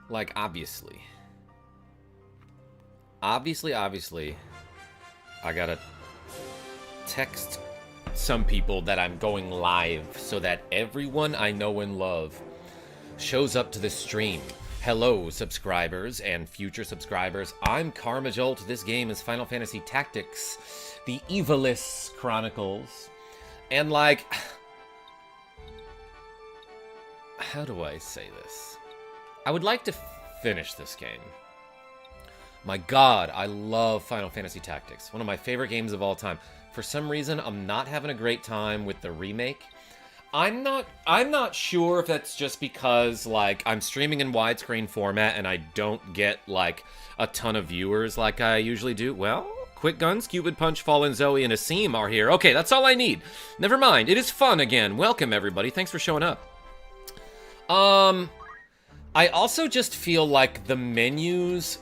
Like, obviously. Obviously, I gotta text some people that I'm going live so that everyone I know and love shows up to the stream. Hello, subscribers and future subscribers. I'm KarmaJolt. This game is Final Fantasy Tactics, the Ivalice Chronicles. And, like, how do I say this? I would like to finish this game. My God, I love Final Fantasy Tactics. One of my favorite games of all time. For some reason, I'm not having a great time with the remake. I'm not sure if that's just because, like, I'm streaming in widescreen format and I don't get, like, a ton of viewers like I usually do. Well, Quick Guns, Cupid Punch, Fallen Zoe, and Asim are here. Okay, that's all I need. Never mind. It is fun again. Welcome, everybody. Thanks for showing up. I also just feel like the menus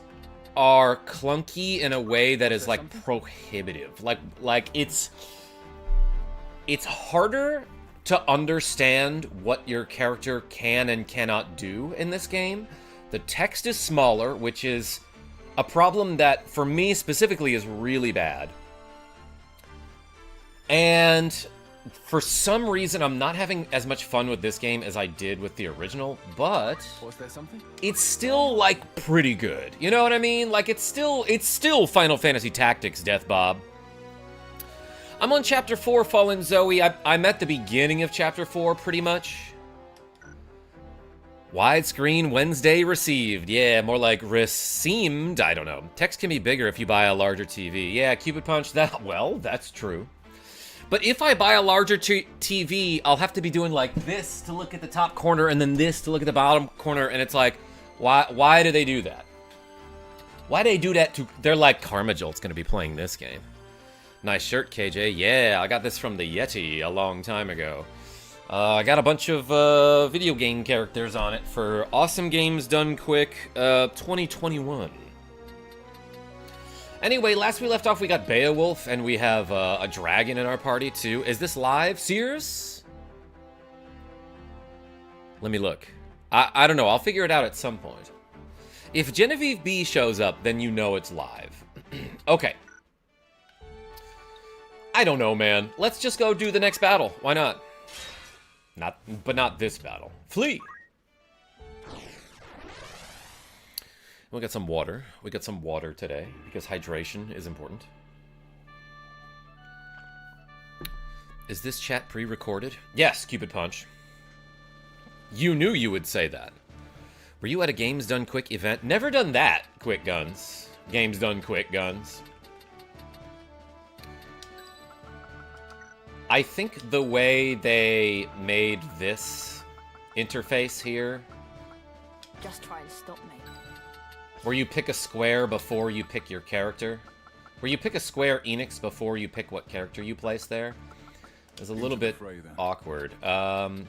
are clunky in a way that is, like, prohibitive. Like it's harder to understand what your character can and cannot do in this game. The text is smaller, which is a problem that, for me specifically, is really bad. And for some reason, I'm not having as much fun with this game as I did with the original, but it's still, like, pretty good. You know what I mean? Like, it's still Final Fantasy Tactics, Death Bob. I'm on Chapter 4, Fallen Zoe. I'm at the beginning of Chapter 4, pretty much. Widescreen Wednesday received. Yeah, more like received. I don't know. Text can be bigger if you buy a larger TV. Yeah, Cupid Punch, well, that's true. But if I buy a larger TV, I'll have to be doing like this to look at the top corner and then this to look at the bottom corner, and it's like, why do they do that? Why do they do that to... They're like, KarmaJolt's gonna be playing this game. Nice shirt, KJ. Yeah, I got this from the Yeti a long time ago. I got a bunch of video game characters on it for Awesome Games Done Quick 2021. Anyway, last we left off, we got Beowulf, and we have a dragon in our party, too. Is this live, Sears? Let me look. I don't know. I'll figure it out at some point. If Genevieve B shows up, then you know it's live. Okay. I don't know, man. Let's just go do the next battle. Why not? But not this battle. Flee! We got some water. We got some water today, because hydration is important. Is this chat pre-recorded? Yes, Cupid Punch. You knew you would say that. Were you at a Games Done Quick event? Never done that, Quick Guns. Games Done Quick Guns. I think the way they made this interface here... Just try and stop me. Where you pick a square before you pick your character. Where you pick a square Enix before you pick what character you place there. Is a little bit awkward. Can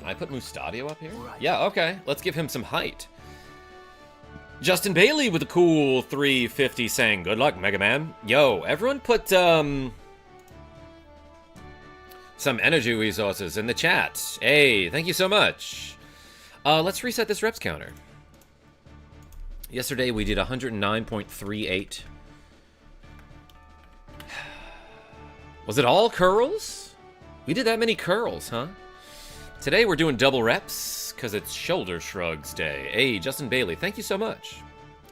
I put Mustadio up here? Right. Yeah, okay. Let's give him some height. Justin Bailey with a cool 350 saying, good luck, Mega Man. Yo, everyone put, some energy resources in the chat. Hey, thank you so much. Let's reset this reps counter. Yesterday we did 109.38. Was it all curls? We did that many curls, huh? Today we're doing double reps, because it's Shoulder Shrugs Day. Hey, Justin Bailey, thank you so much.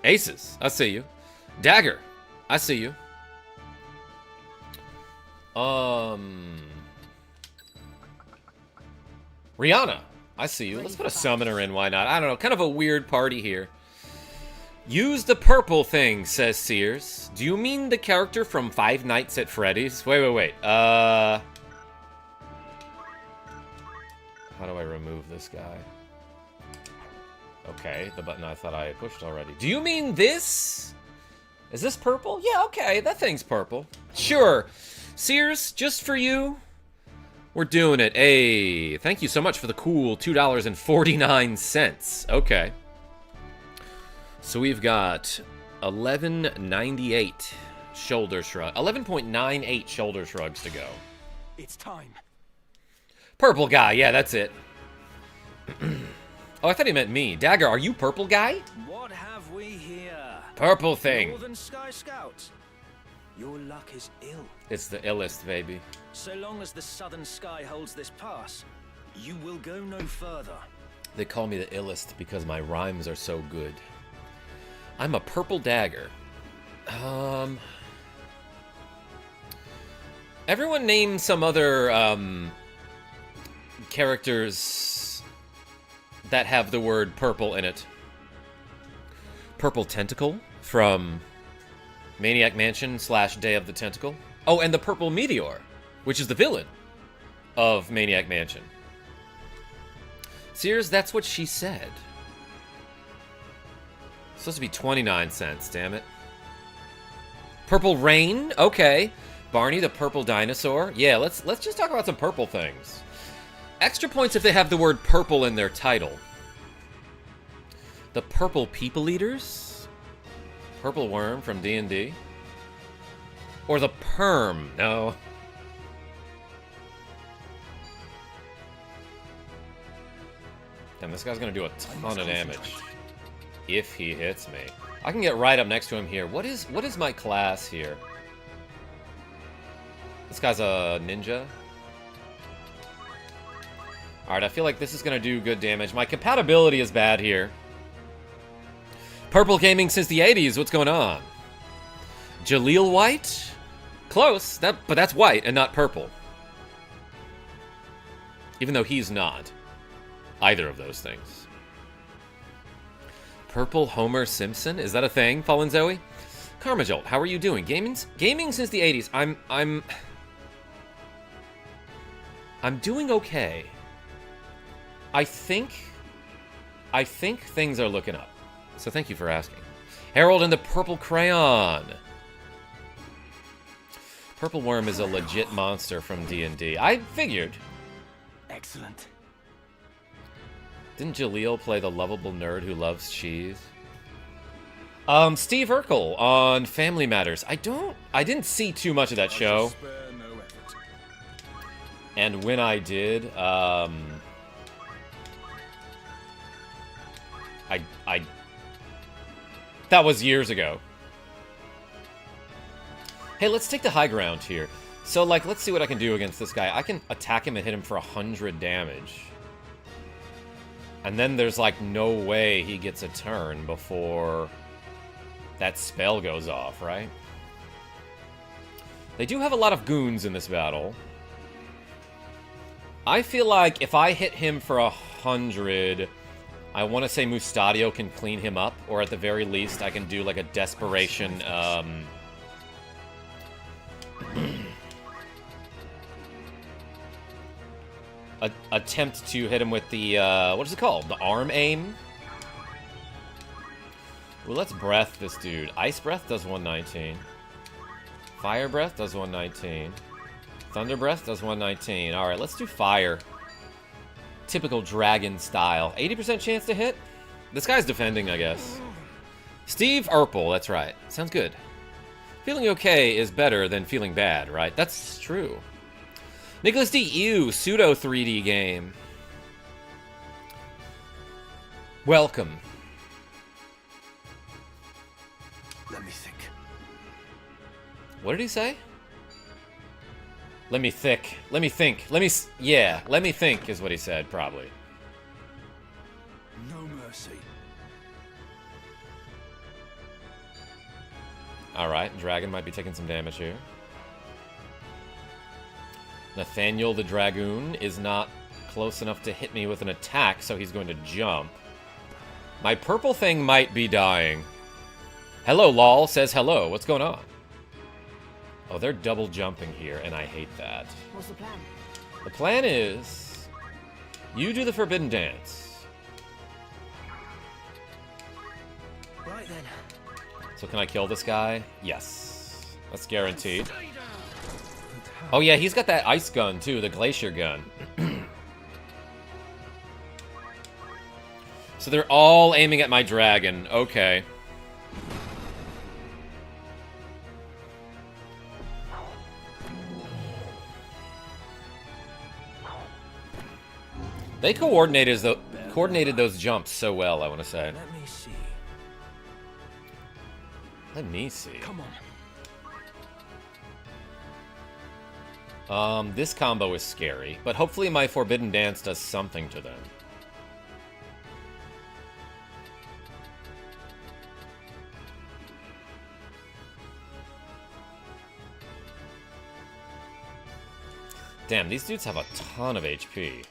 Aces, I see you. Dagger, I see you. Rihanna, I see you. Let's put a summoner in, why not? I don't know, kind of a weird party here. Use the purple thing, says Sears. Do you mean the character from Five Nights at Freddy's? Wait. How do I remove this guy? Okay, the button I thought I had pushed already. Do you mean this? Is this purple? Yeah, okay, that thing's purple. Sure. Sears, just for you, we're doing it. Hey, thank you so much for the cool $2.49. Okay. So we've got 1198 shoulder shrug, 11.98 shoulder shrugs to go. It's time. Purple guy, yeah, that's it. Oh, I thought he meant me. Dagger, are you purple guy? What have we here? Purple thing. Northern Sky Scouts. Your luck is ill. It's the illest, baby. So long as the southern sky holds this pass, you will go no further. They call me the illest because my rhymes are so good. I'm a purple dagger. Everyone name some other characters that have the word purple in it. Purple Tentacle from Maniac Mansion / Day of the Tentacle. Oh, and the Purple Meteor, which is the villain of Maniac Mansion. Sears, that's what she said. It's supposed to be 29 cents, damn it. Purple Rain, okay. Barney the Purple Dinosaur. Yeah, let's just talk about some purple things. Extra points if they have the word purple in their title. The Purple People Eaters. Purple Worm from D&D. Or the Perm. No. Damn, this guy's gonna do a ton of damage. If he hits me. I can get right up next to him here. What is my class here? This guy's a ninja. Alright, I feel like this is gonna do good damage. My compatibility is bad here. Purple gaming since the 80s, what's going on? Jaleel White? Close, but that's white and not purple. Even though he's not either of those things. Purple Homer Simpson? Is that a thing, Fallen Zoe? KarmaJolt, how are you doing? Gaming since the 80s. I'm doing okay. I think things are looking up. So thank you for asking. Harold and the Purple Crayon. Purple Worm is a legit monster from D&D. I figured. Excellent. Didn't Jaleel play the lovable nerd who loves cheese? Steve Urkel on Family Matters. I didn't see too much of that show. And when I did, that was years ago. Hey, let's take the high ground here. So, like, let's see what I can do against this guy. I can attack him and hit him for 100 damage. And then there's, like, no way he gets a turn before that spell goes off, right? They do have a lot of goons in this battle. I feel like if I hit him for 100, I want to say Mustadio can clean him up, or at the very least, I can do like a desperation, attempt to hit him with the, what is it called? The arm aim? Well, let's breath this dude. Ice Breath does 119. Fire Breath does 119. Thunder Breath does 119. Alright, let's do Fire. Typical dragon style. 80% chance to hit? This guy's defending, I guess. Steve Urkel, that's right. Sounds good. Feeling okay is better than feeling bad, right? That's true. Nicholas D. Ew, pseudo 3D game. Welcome. Let me think. What did he say? Let me think. Let me think. Yeah, let me think is what he said, probably. No mercy. Alright, Dragon might be taking some damage here. Nathaniel the Dragoon is not close enough to hit me with an attack, so he's going to jump. My purple thing might be dying. Hello, lol says hello. What's going on? Oh, they're double jumping here, and I hate that. What's the plan? The plan is, you do the Forbidden Dance. Right then. So can I kill this guy? Yes. That's guaranteed. Oh yeah, he's got that ice gun too, the glacier gun. So they're all aiming at my dragon. Okay. They coordinated coordinated those jumps so well, I want to say. Let me see. Let me see. Come on. This combo is scary, but hopefully my Forbidden Dance does something to them. Damn, these dudes have a ton of HP.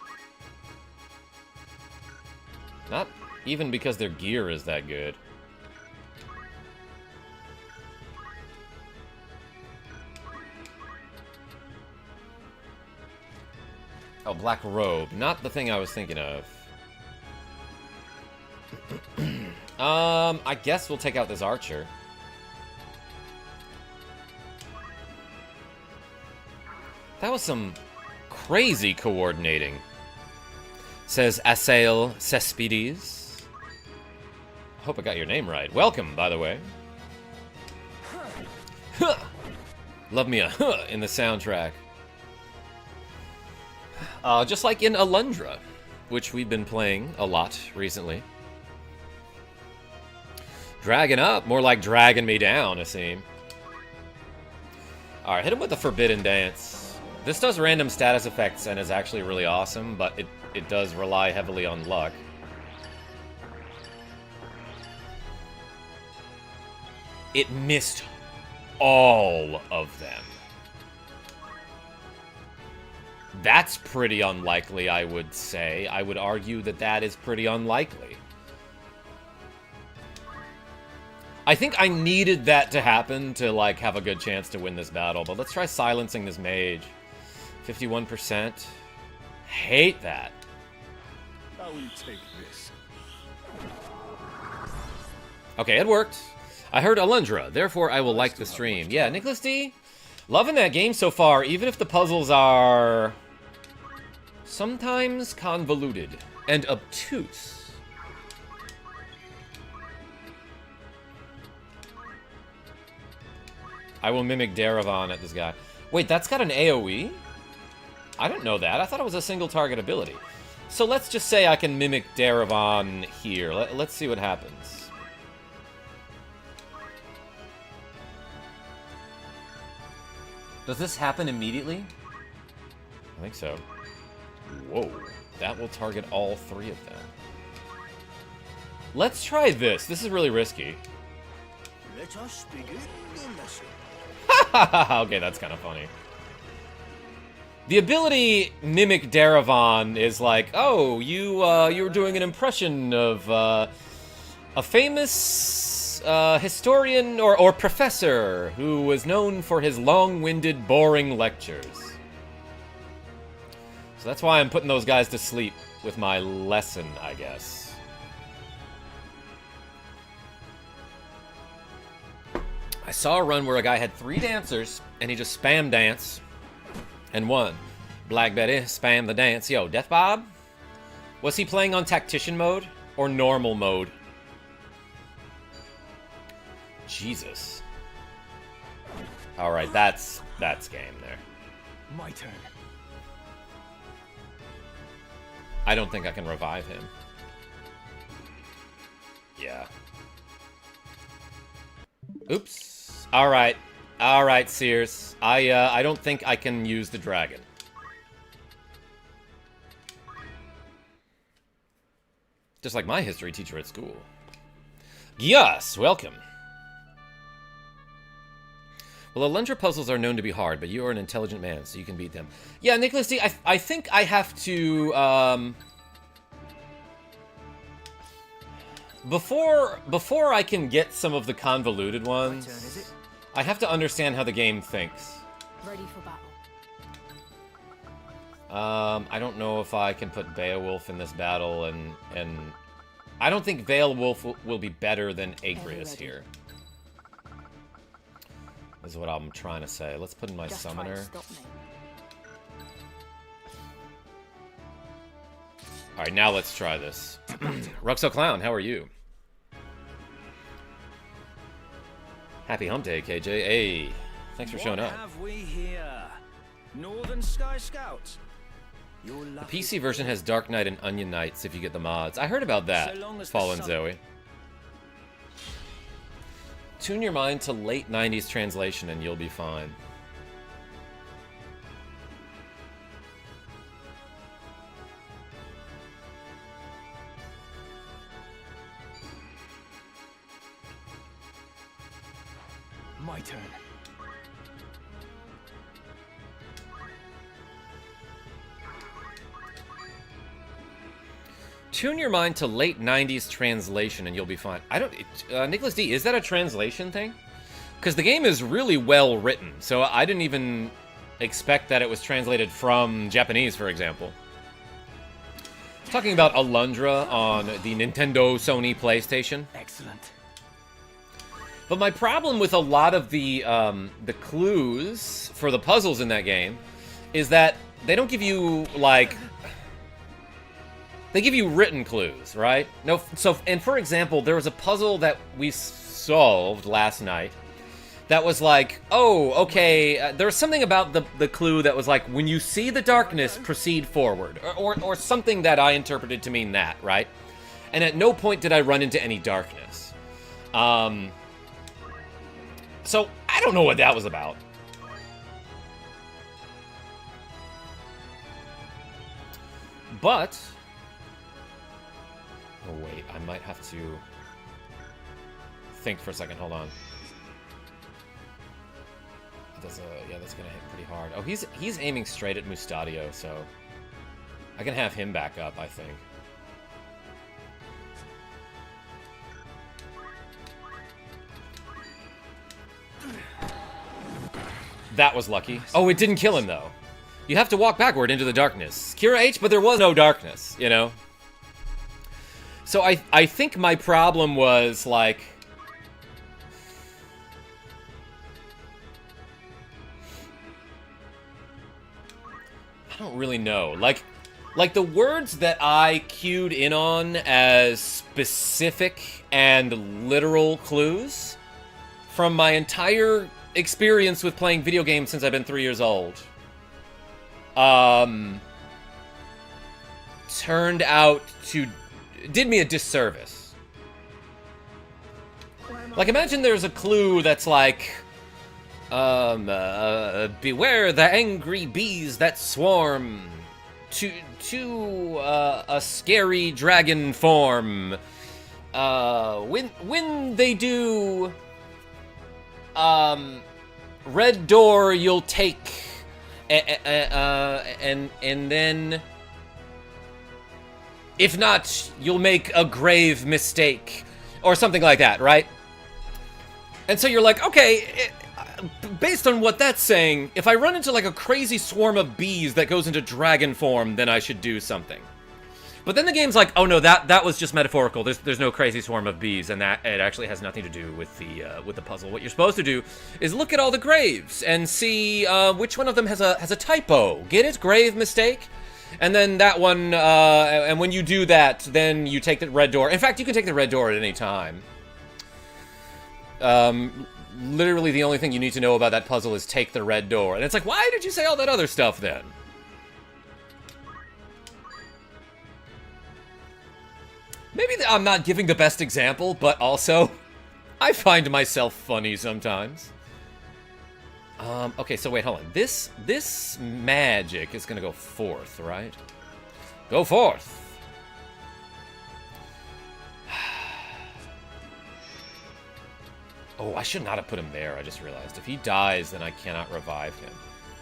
Not even because their gear is that good. Oh, Black Robe. Not the thing I was thinking of. I guess we'll take out this archer. That was some crazy coordinating. Says Asael Cespides. Hope I got your name right. Welcome, by the way. Love me a in the soundtrack. Just like in Alundra, which we've been playing a lot recently. Dragging up, more like dragging me down, it seems. Alright, hit him with the Forbidden Dance. This does random status effects and is actually really awesome, but it does rely heavily on luck. It missed all of them. That's pretty unlikely, I would say. I would argue that that is pretty unlikely. I think I needed that to happen to, like, have a good chance to win this battle, but let's try silencing this mage. 51%. Hate that. I will take this. Okay, it worked. I heard Alundra, therefore I will like the stream. Yeah, Nicholas D, loving that game so far, even if the puzzles are sometimes convoluted and obtuse. I will mimic Daravan at this guy. Wait, that's got an AoE? I didn't know that. I thought it was a single target ability. So let's just say I can mimic Daravan here. Let's see what happens. Does this happen immediately? I think so. Whoa. That will target all three of them. Let's try this. This is really risky. Let us begin the lesson. Okay, that's kind of funny. The ability Mimic Daravan is like, oh, you were doing an impression of a famous historian or professor who was known for his long-winded, boring lectures. So that's why I'm putting those guys to sleep with my lesson, I guess. I saw a run where a guy had 3 dancers, and he just spammed dance, and won. Black Betty, spam the dance. Yo, Death Bob? Was he playing on tactician mode, or normal mode? Jesus. Alright, that's game there. My turn. I don't think I can revive him. Yeah. Oops. Alright. Alright, Sears. I don't think I can use the dragon. Just like my history teacher at school. Yes, welcome. Well, Alundra puzzles are known to be hard, but you are an intelligent man, so you can beat them. Yeah, Nicholas D, I think I have to, Before I can get some of the convoluted ones, My turn, is it? I have to understand how the game thinks. Ready for battle. I don't know if I can put Beowulf in this battle, and I don't think Beowulf will be better than Agrias here. Is what I'm trying to say. Let's put in my Just try and summoner. stop me. Alright, now let's try this. Ruxo Clown, how are you? Happy hump day, KJ. Hey, thanks for showing up. What have we here? Northern Sky Scouts. Your The luck PC is version has Dark Knight and Onion Knights if you get the mods. I heard about that, So long as the Fallen sun- Zoe. Tune your mind to late 90s translation and you'll be fine. my turn. Tune your mind to late 90s translation and you'll be fine. I don't... Nicholas D, is that a translation thing? Because the game is really well written, so I didn't even expect that it was translated from Japanese, for example. Talking about Alundra on the Nintendo, Sony, PlayStation. Excellent. But my problem with a lot of the clues for the puzzles in that game is that they don't give you, like... They give you written clues, right? No, so, and for example, there was a puzzle that we solved last night that was like, oh, okay, there was something about the clue that was like, when you see the darkness, proceed forward, or something that I interpreted to mean that, right? And at no point did I run into any darkness. So, I don't know what that was about. But... Oh, wait, I might have to think for a second. Hold on. Yeah, that's gonna hit pretty hard. Oh, he's aiming straight at Mustadio, so I can have him back up, I think. That was lucky. Oh, it didn't kill him, though. You have to walk backward into the darkness. Kira H, but there was no darkness, you know? So I think my problem was, like... I don't really know. Like the words that I cued in on as specific and literal clues from my entire experience with playing video games since I've been 3 years old, turned out to... did me a disservice. Like, imagine there's a clue that's like, beware the angry bees that swarm to a scary dragon form. When they do, red door you'll take, and then, if not, you'll make a grave mistake. Or something like that, right? And so you're like, okay, based on what that's saying, if I run into like a crazy swarm of bees that goes into dragon form, then I should do something. But then the game's like, oh no, that was just metaphorical. There's no crazy swarm of bees, and that it actually has nothing to do with the puzzle. What you're supposed to do is look at all the graves and see which one of them has a typo. Get it? Grave mistake? And then that one, and when you do that, then you take the red door. In fact, you can take the red door at any time. Literally the only thing you need to know about that puzzle is take the red door. And it's like, why did you say all that other stuff then? Maybe I'm not giving the best example, but also, I find myself funny sometimes. Okay, so wait, hold on. This magic is gonna go forth, right? Go forth! Oh, I should not have put him there, I just realized. If he dies, then I cannot revive him.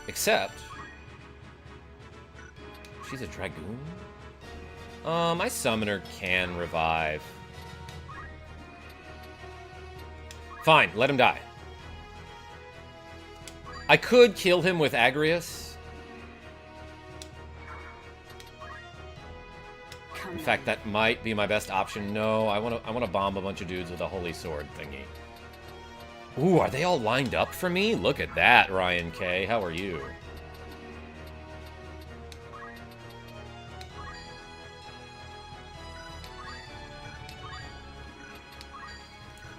Except... she's a dragoon? My summoner can revive. Fine, let him die. I could kill him with Agrius. In fact, that might be my best option. No, I want to bomb a bunch of dudes with a holy sword thingy. Ooh, are they all lined up for me? Look at that, Ryan K. How are you?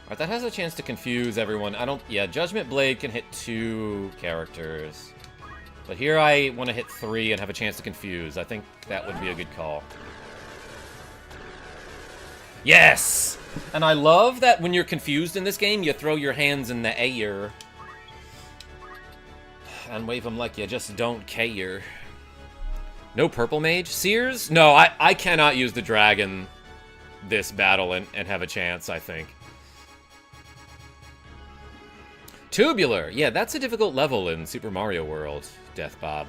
Alright, that has a chance to confuse everyone. Yeah, Judgment Blade can hit 2 characters. But here I want to hit 3 and have a chance to confuse. I think that would be a good call. Yes! And I love that when you're confused in this game, you throw your hands in the air. And wave them like you just don't care. No purple mage? Sears? No, I cannot use the dragon this battle and have a chance, I think. Tubular! Yeah, that's a difficult level in Super Mario World, Death Bob.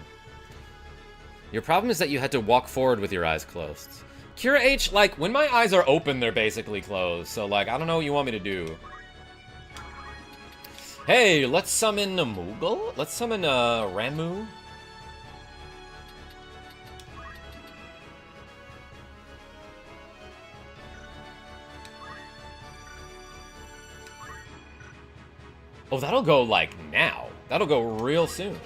Your problem is that you had to walk forward with your eyes closed. Kira H, like, when my eyes are open, they're basically closed. So, like, I don't know what you want me to do. Hey, let's summon a Moogle? Let's summon a Ramu? Oh, that'll go, like, now. That'll go real soon.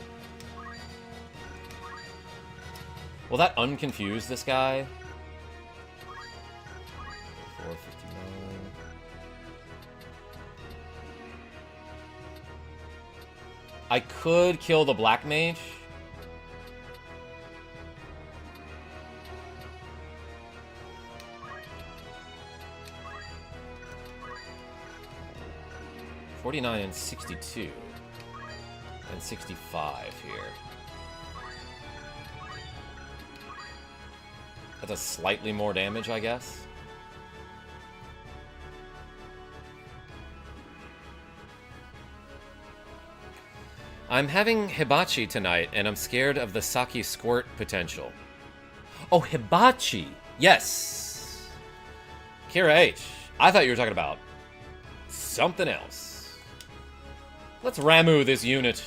Will that unconfuse this guy? 459. I could kill the black mage. $49 and 62. And 65 here. That does slightly more damage, I guess. I'm having hibachi tonight, and I'm scared of the sake squirt potential. Oh, hibachi! Yes! Kira H, I thought you were talking about something else. Let's Ramu this unit.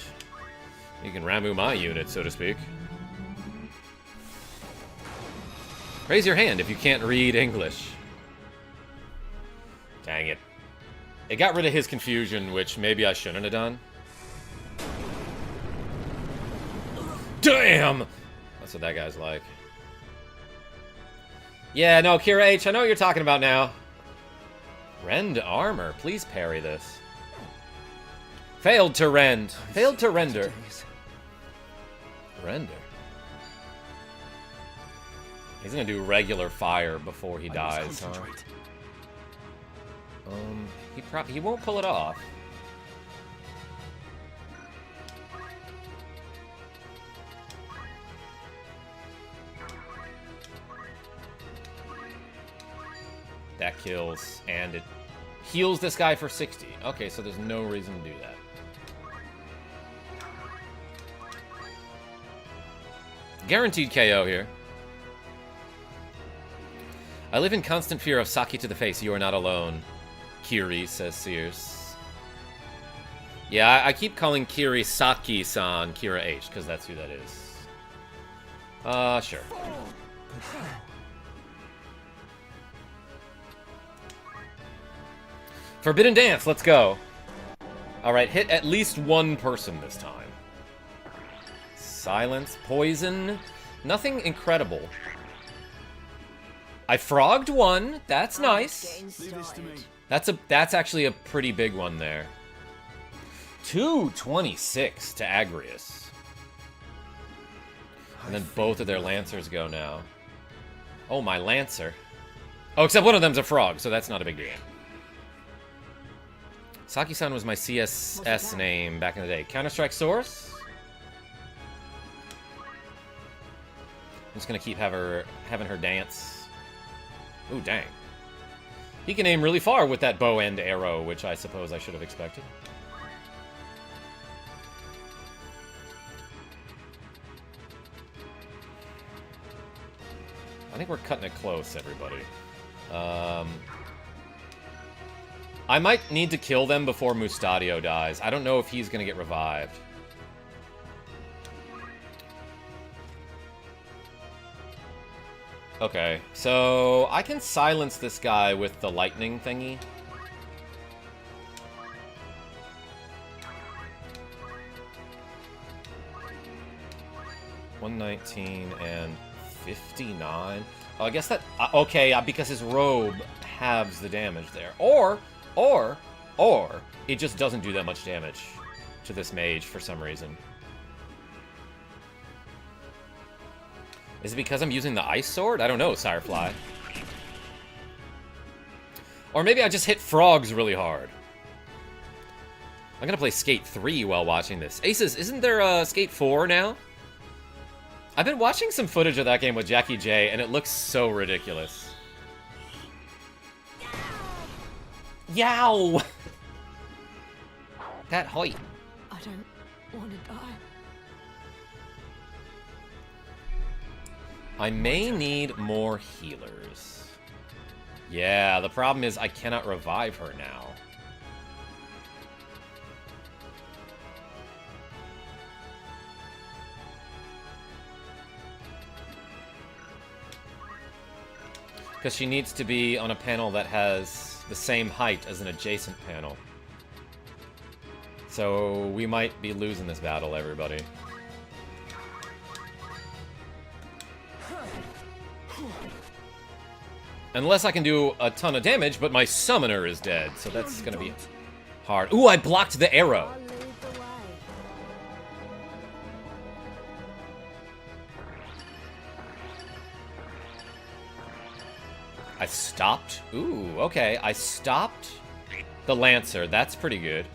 You can Ramu my unit, so to speak. Raise your hand if you can't read English. Dang it. It got rid of his confusion, which maybe I shouldn't have done. Damn! That's what that guy's like. Yeah, no, Kira H, I know what you're talking about now. Rend armor. Please parry this. Failed to rend. Failed to render. Render. He's gonna do regular fire before he dies, huh? He won't pull it off. That kills, and it heals this guy for 60. Okay, so there's no reason to do that. Guaranteed KO here. I live in constant fear of sake to the face. You are not alone. Kiri, says Sears. Yeah, I keep calling Kiri Saki-san Kira H, because that's who that is. Sure. Forbidden Dance, let's go. Alright, hit at least one person this time. Silence, poison, nothing incredible. I frogged one, that's nice. That's actually a pretty big one there. 226 to Agrius. And then both of their Lancers go now. Oh, my Lancer. Oh, except one of them's a frog, so that's not a big deal. Saki-san was my CSS name back in the day. Counter-Strike Source? I'm just gonna keep having her dance. Ooh, dang. He can aim really far with that bow and arrow, which I suppose I should have expected. I think we're cutting it close, everybody. I might need to kill them before Mustadio dies. I don't know if he's gonna get revived. Okay, so I can silence this guy with the lightning thingy. $119 and $59. Oh, I guess that... okay, because his robe halves the damage there. Or it just doesn't do that much damage to this mage for some reason. Is it because I'm using the ice sword? I don't know, Sirefly. Or maybe I just hit frogs really hard. I'm gonna play Skate 3 while watching this. Aces, isn't there Skate 4 now? I've been watching some footage of that game with Jackie J, and it looks so ridiculous. Yow! That height. I don't want to die. I may need more healers. Yeah, the problem is I cannot revive her now. Because she needs to be on a panel that has the same height as an adjacent panel. So we might be losing this battle, everybody. Unless I can do a ton of damage, but my summoner is dead, so that's gonna be hard. Ooh, I blocked the arrow! I'll lead the way. I stopped? Ooh, okay. I stopped the Lancer. That's pretty good.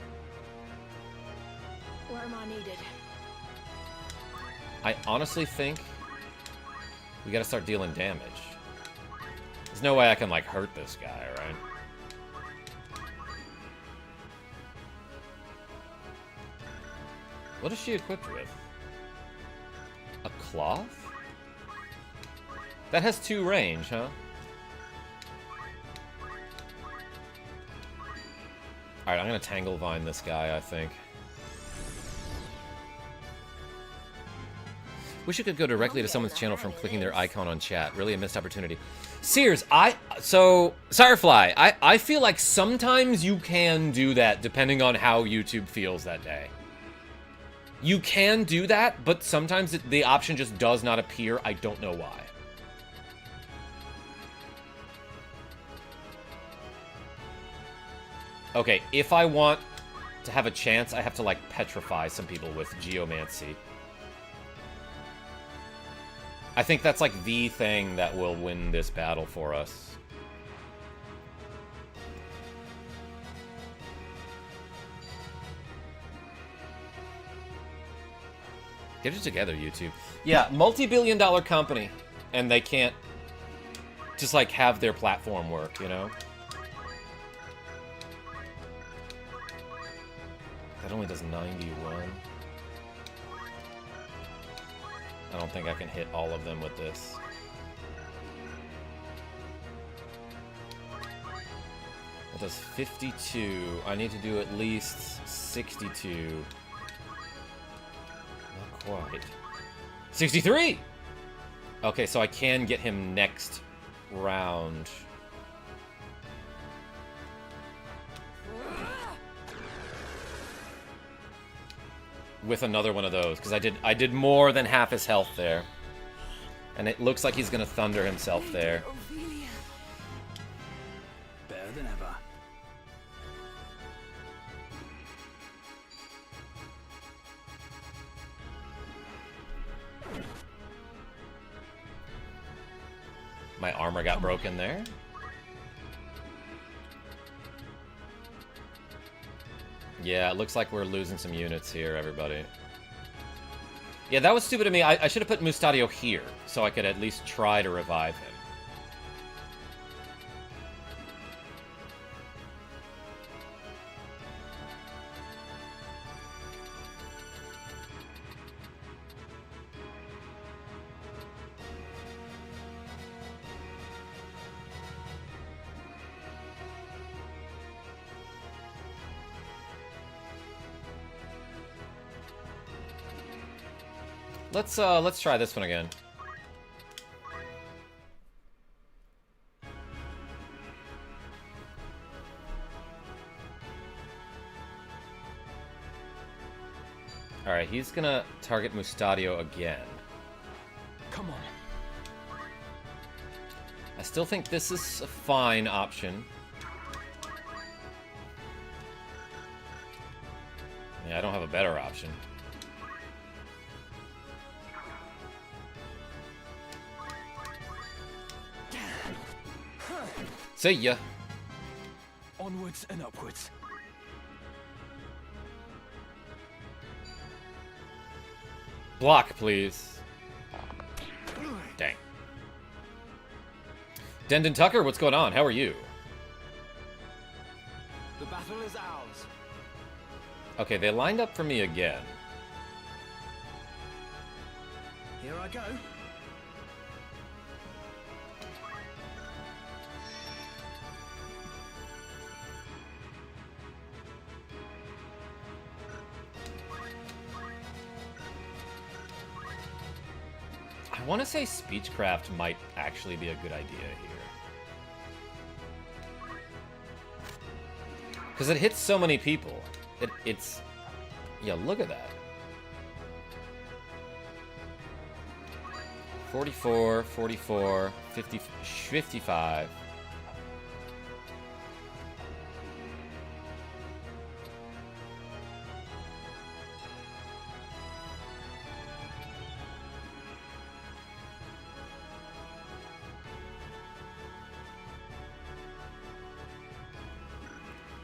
Where am I needed? I honestly think we gotta start dealing damage. There's no way I can, like, hurt this guy, right? What is she equipped with? A cloth? That has 2 range, huh? Alright, I'm gonna Tangle Vine this guy, I think. Wish you could go directly to someone's channel from clicking their icon on chat. Really a missed opportunity. Sears, Sirefly, I feel like sometimes you can do that depending on how YouTube feels that day. You can do that, but sometimes the option just does not appear. I don't know why. Okay, if I want to have a chance, I have to, like, petrify some people with Geomancy. I think that's, like, the thing that will win this battle for us. Get it together, YouTube. Yeah, multi-billion-dollar company, and they can't just, like, have their platform work, you know? That only does 91. I don't think I can hit all of them with this. It does 52. I need to do at least 62. Not quite. 63! Okay, so I can get him next round. With another one of those, because I did more than half his health there. And it looks like he's gonna thunder himself there. Better than ever. My armor got broken there. Yeah, it looks like we're losing some units here, everybody. Yeah, that was stupid of me. I should have put Mustadio here, so I could at least try to revive him. Let's try this one again. Alright, he's gonna target Mustadio again. Come on. I still think this is a fine option. Yeah, I don't have a better option. See ya. Onwards and upwards. Block, please. Dang. Dendon Tucker, what's going on? How are you? The battle is ours. Okay, they lined up for me again. Here I go. I want to say Speechcraft might actually be a good idea here. Because it hits so many people. It's... Yeah, look at that. 44, 44, 50, 55.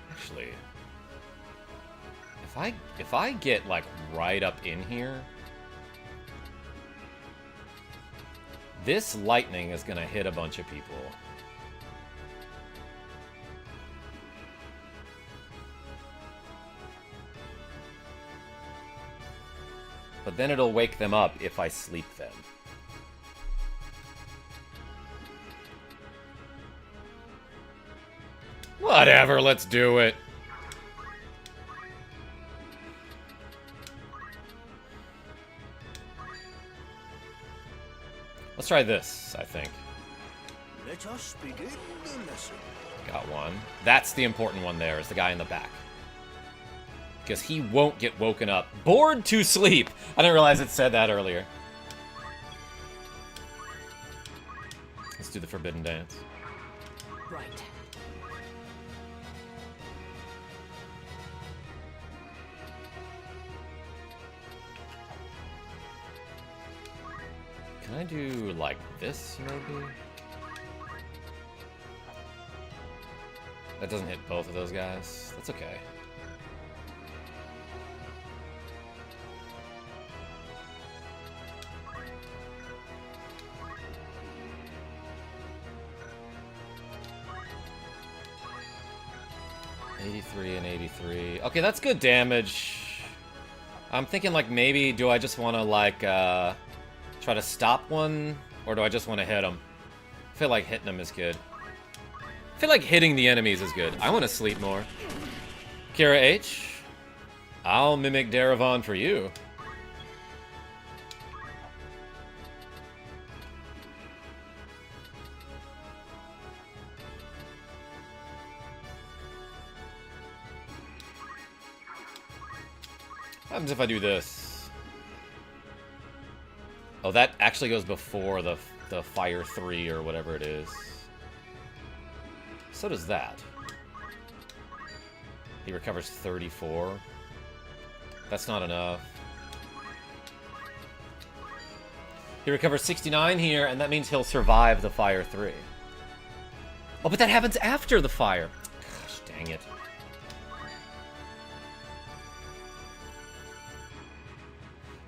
Actually, if I get like right up in here, this lightning is gonna hit a bunch of people. But then it'll wake them up if I sleep them. Whatever, let's do it. Let's try this, I think. Let us begin the lesson. Got one. That's the important one there, is the guy in the back. Because he won't get woken up. Bored to sleep! I didn't realize it said that earlier. Let's do the Forbidden Dance. Right. Can I do, like, this, maybe? That doesn't hit both of those guys. That's okay. And 83. Okay, that's good damage. I'm thinking, like, maybe do I just want to, like, try to stop one? Or do I just want to hit him? I feel like hitting him is good. I feel like hitting the enemies is good. I want to sleep more. Kira H. I'll mimic Daravon for you. What happens if I do this? Oh, that actually goes before the Fire 3 or whatever it is. So does that. He recovers 34. That's not enough. He recovers 69 here, and that means he'll survive the Fire 3. Oh, but that happens after the fire. Gosh, dang it.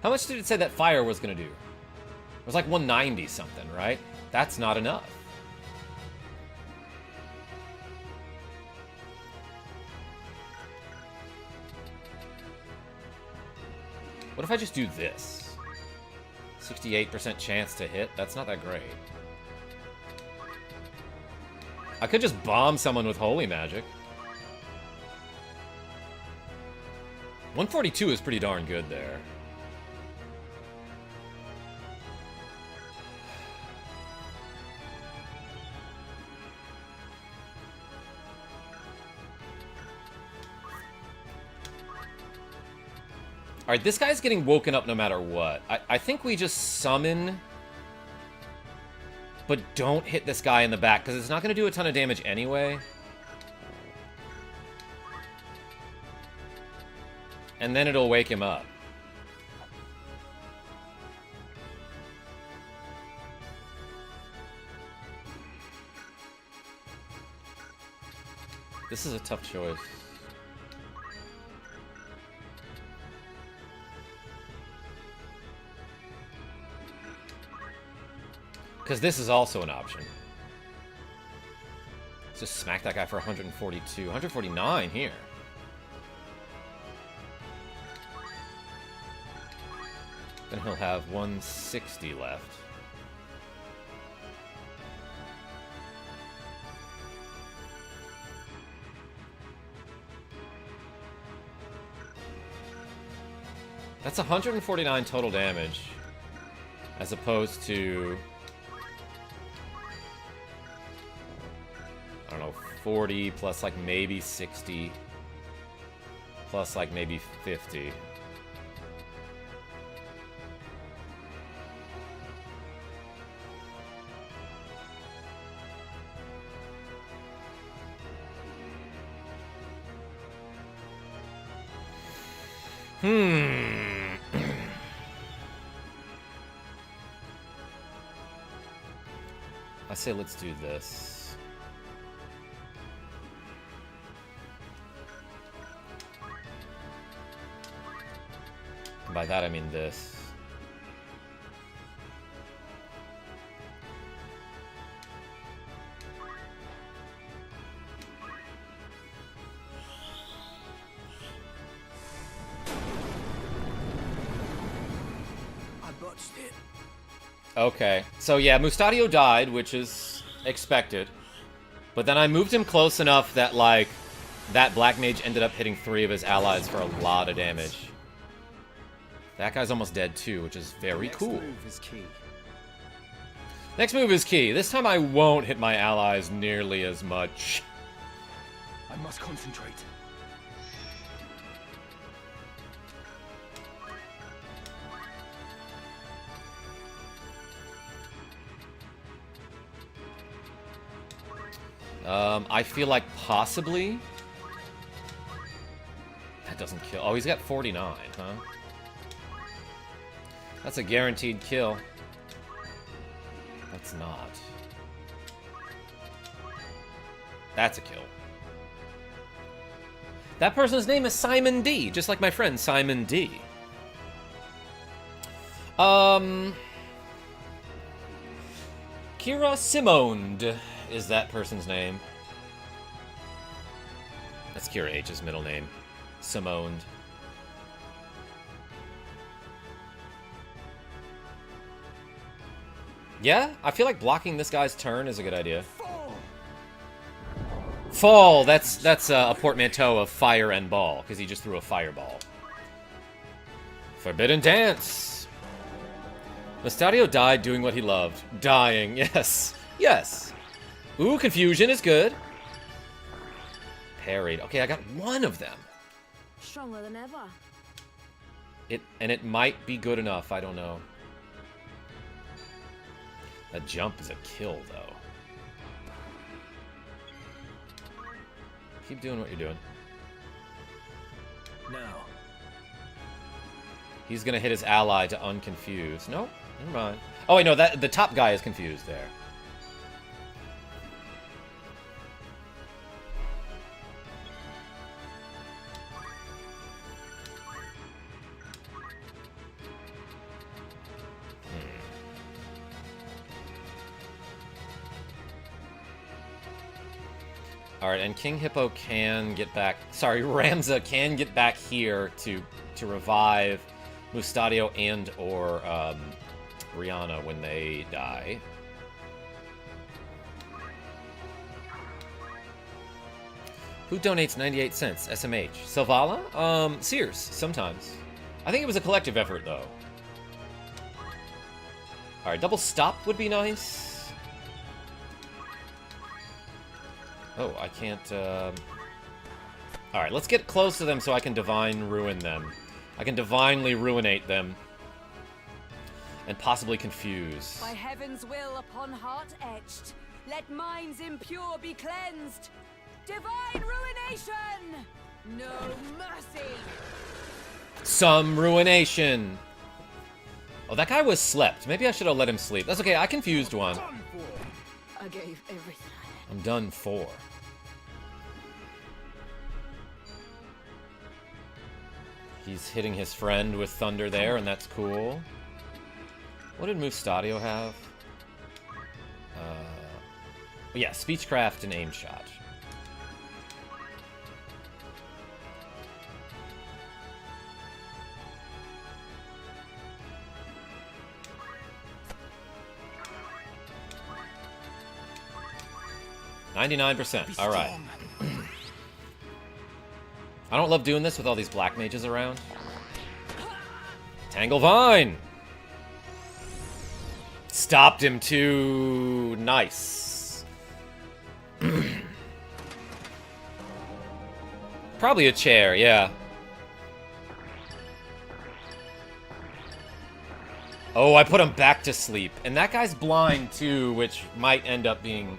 How much did it say that fire was going to do? It was like 190 something, right? That's not enough. What if I just do this? 68% chance to hit? That's not that great. I could just bomb someone with holy magic. 142 is pretty darn good there. Alright, this guy's getting woken up no matter what. I think we just summon, but don't hit this guy in the back, because it's not going to do a ton of damage anyway. And then it'll wake him up. This is a tough choice. Because this is also an option. Let's just smack that guy for 142. 149 here. Then he'll have 160 left. That's 149 total damage. As opposed to... I don't know, 40 plus like maybe 60. Plus like maybe 50. I say let's do this. And by that I mean this. I botched it. Okay, so yeah, Mustadio died, which is expected. But then I moved him close enough that, like, that Black Mage ended up hitting 3 of his allies for a lot of damage. That guy's almost dead too, which is very cool. Next move is key. Next move is key. This time I won't hit my allies nearly as much. I must concentrate. I feel like possibly... That doesn't kill. Oh, he's got 49, huh? That's a guaranteed kill. That's not. That's a kill. That person's name is Simon D, just like my friend Simon D. Kira Simoned is that person's name. That's Kira H's middle name. Simoned. Yeah, I feel like blocking this guy's turn is a good idea. Fall! That's a portmanteau of fire and ball, because he just threw a fireball. Forbidden Dance! Mustadio died doing what he loved. Dying, yes. Yes. Ooh, confusion is good. Parried. Okay, I got one of them. Stronger than ever. It might be good enough, I don't know. That jump is a kill, though. Keep doing what you're doing. Now. He's gonna hit his ally to unconfuse. Nope, never mind. Oh wait, no, the top guy is confused there. Alright, and King Hippo can get back... Sorry, Ramza can get back here to revive Mustadio and or Rihanna when they die. Who donates 98 cents? SMH. Silvala? Sears, sometimes. I think it was a collective effort, though. Alright, double stop would be nice. Oh, I can't, Alright, let's get close to them so I can divine ruin them. I can divinely ruinate them. And possibly confuse. By heaven's will upon heart etched, let minds impure be cleansed. Divine ruination! No mercy! Some ruination! Oh, that guy was slept. Maybe I should have let him sleep. That's okay, I confused one. I gave everything. I'm done for. He's hitting his friend with thunder there, and that's cool. What did Mustadio have? Yeah, speechcraft and aim shot. %. All right. I don't love doing this with all these black mages around. Tangle Vine! Stopped him too. Nice. Probably a chair, yeah. Oh, I put him back to sleep. And that guy's blind too, which might end up being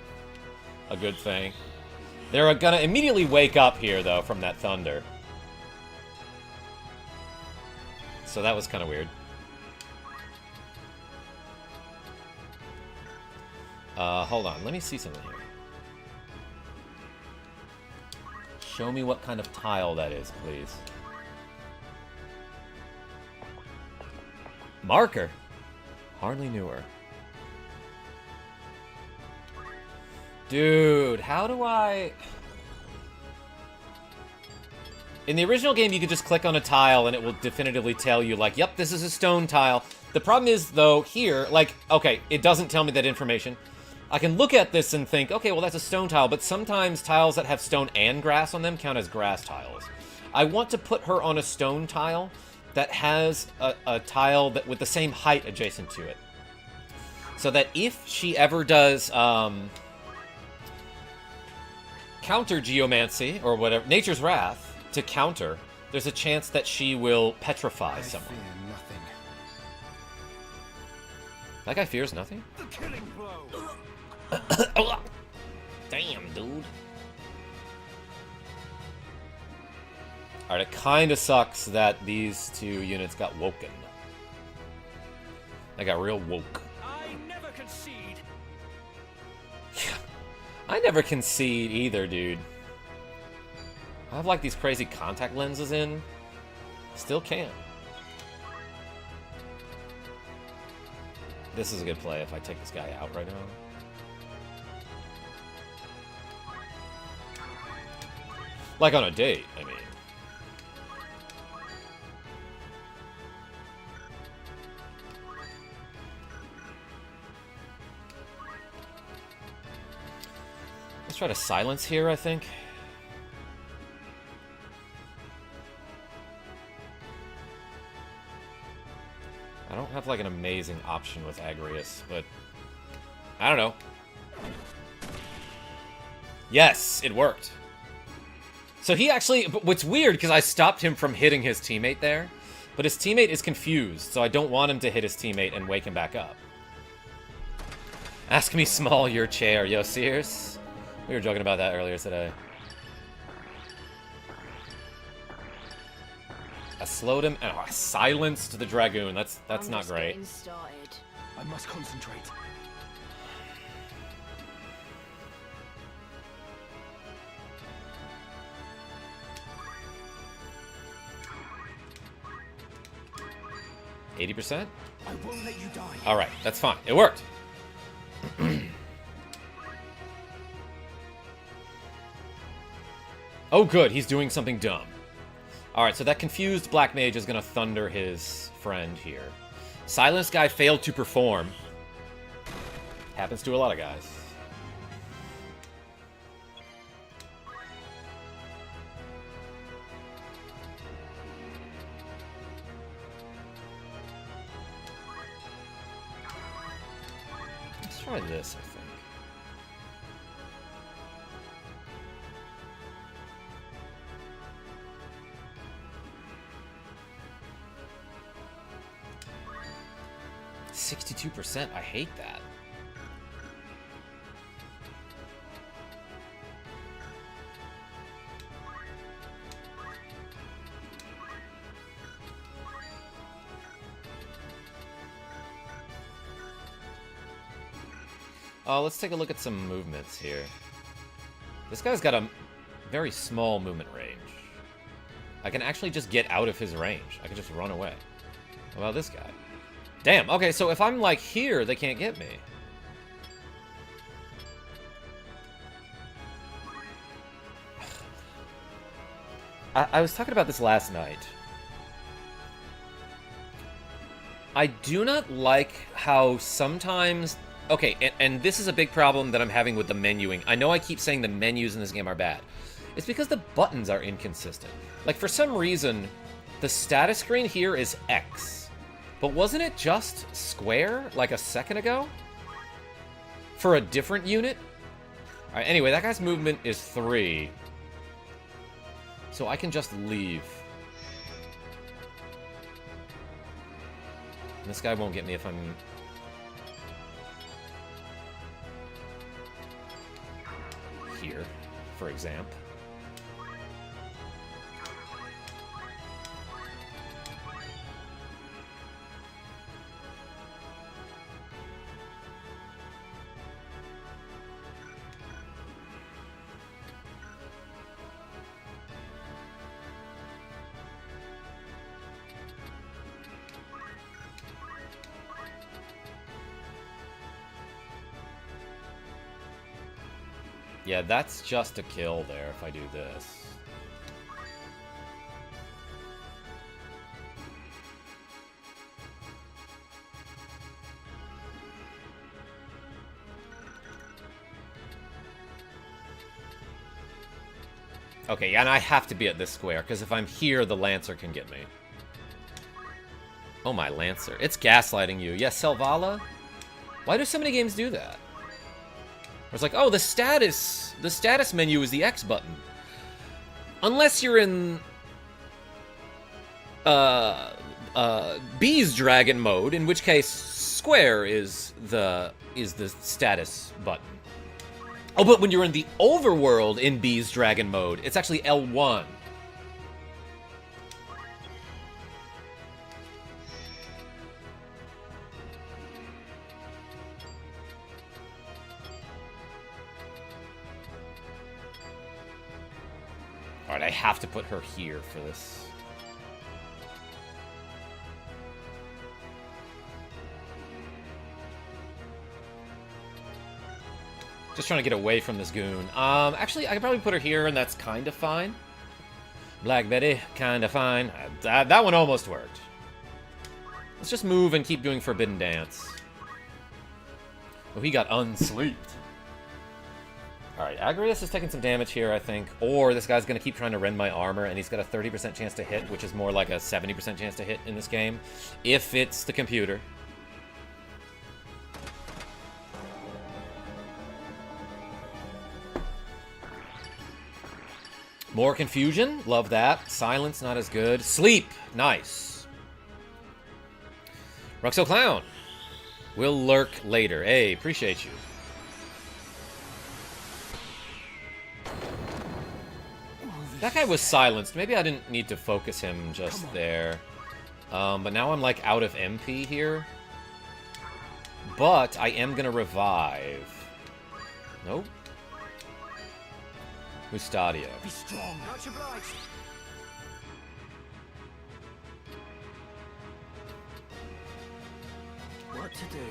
a good thing. They're gonna immediately wake up here, though, from that thunder. So that was kind of weird. Hold on. Let me see something here. Show me what kind of tile that is, please. Marker. Hardly knew her. Dude, how do I... In the original game, you could just click on a tile and it will definitively tell you, like, yep, this is a stone tile. The problem is, though, here, like, okay, it doesn't tell me that information. I can look at this and think, okay, well, that's a stone tile, but sometimes tiles that have stone and grass on them count as grass tiles. I want to put her on a stone tile that has a tile that with the same height adjacent to it. So that if she ever does counter geomancy, or whatever, Nature's Wrath, to counter, there's a chance that she will petrify someone. Fear nothing. That guy fears nothing? The killing blow. Damn, dude. Alright, it kinda sucks that these two units got woken. They got real woke. I never concede. I never concede either, dude. I have like these crazy contact lenses in. Still can't. This is a good play if I take this guy out right now. Like on a date, I mean. Let's try to silence here, I think. I don't have like an amazing option with Agrius, but I don't know. Yes, it worked. So he actually, what's weird, because I stopped him from hitting his teammate there, but his teammate is confused, so I don't want him to hit his teammate and wake him back up. Ask me small your chair, yo, Sears. We were joking about that earlier today. I slowed him, and I silenced the Dragoon. That's not great. I must concentrate. %? I won't let you die. Alright, that's fine. It worked. Oh, good. He's doing something dumb. Alright, so that confused Black Mage is going to thunder his friend here. Silence guy failed to perform. Happens to a lot of guys. Let's try this, I think. %. I hate that. Let's take a look at some movements here. This guy's got a very small movement range. I can actually just get out of his range. I can just run away. What about this guy? Damn, okay, so if I'm, like, here, they can't get me. I was talking about this last night. I do not like how sometimes... Okay, and this is a big problem that I'm having with the menuing. I know I keep saying the menus in this game are bad. It's because the buttons are inconsistent. Like, for some reason, the status screen here is X. But wasn't it just square, like a second ago? For a different unit? Alright, anyway, that guy's movement is 3. So I can just leave. And this guy won't get me if I'm... here, for example. Yeah, that's just a kill there if I do this. Okay, yeah, and I have to be at this square, because if I'm here, the Lancer can get me. Oh, my Lancer. It's gaslighting you. Yes, Selvala? Why do so many games do that? It's like, oh, the status menu is the X button. Unless you're in Bee's Dragon mode, in which case square is the status button. Oh, but when you're in the overworld in Bee's Dragon mode, it's actually L1. Alright, I have to put her here for this. Just trying to get away from this goon. Actually, I could probably put her here, and that's kind of fine. Black Betty, kind of fine. That one almost worked. Let's just move and keep doing Forbidden Dance. Oh, he got unsleeped. Alright, Agrius is taking some damage here, I think. Or this guy's going to keep trying to rend my armor, and he's got a 30% chance to hit, which is more like a 70% chance to hit in this game. If it's the computer. More confusion. Love that. Silence, not as good. Sleep. Nice. Ruxo Clown. Will lurk later. Hey, appreciate you. That guy was silenced. Maybe I didn't need to focus him just there. But now I'm, like, out of MP here. But I am going to revive. Nope. Mustadio. Be strong. Much obliged. What to do?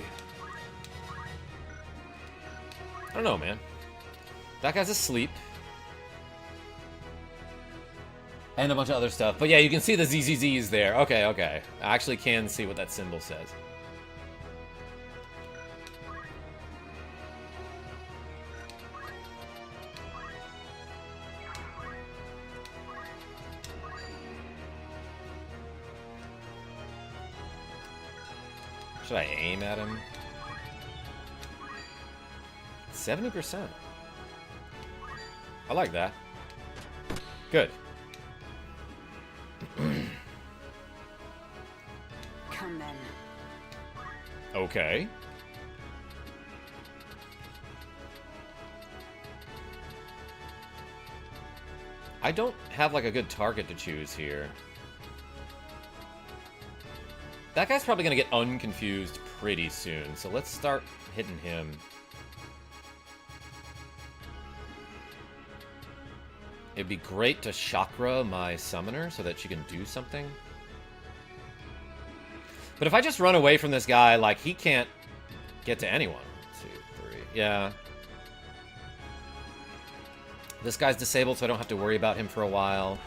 I don't know, man. That guy's asleep. And a bunch of other stuff. But yeah, you can see the ZZZs there. Okay, okay. I actually can see what that symbol says. Should I aim at him? 70%. I like that. Good. Come then. Okay. I don't have like a good target to choose here. That guy's probably gonna get unconfused pretty soon, so let's start hitting him. It'd be great to chakra my summoner so that she can do something. But if I just run away from this guy, like, he can't get to anyone. 2, 3. Yeah. This guy's disabled, so I don't have to worry about him for a while.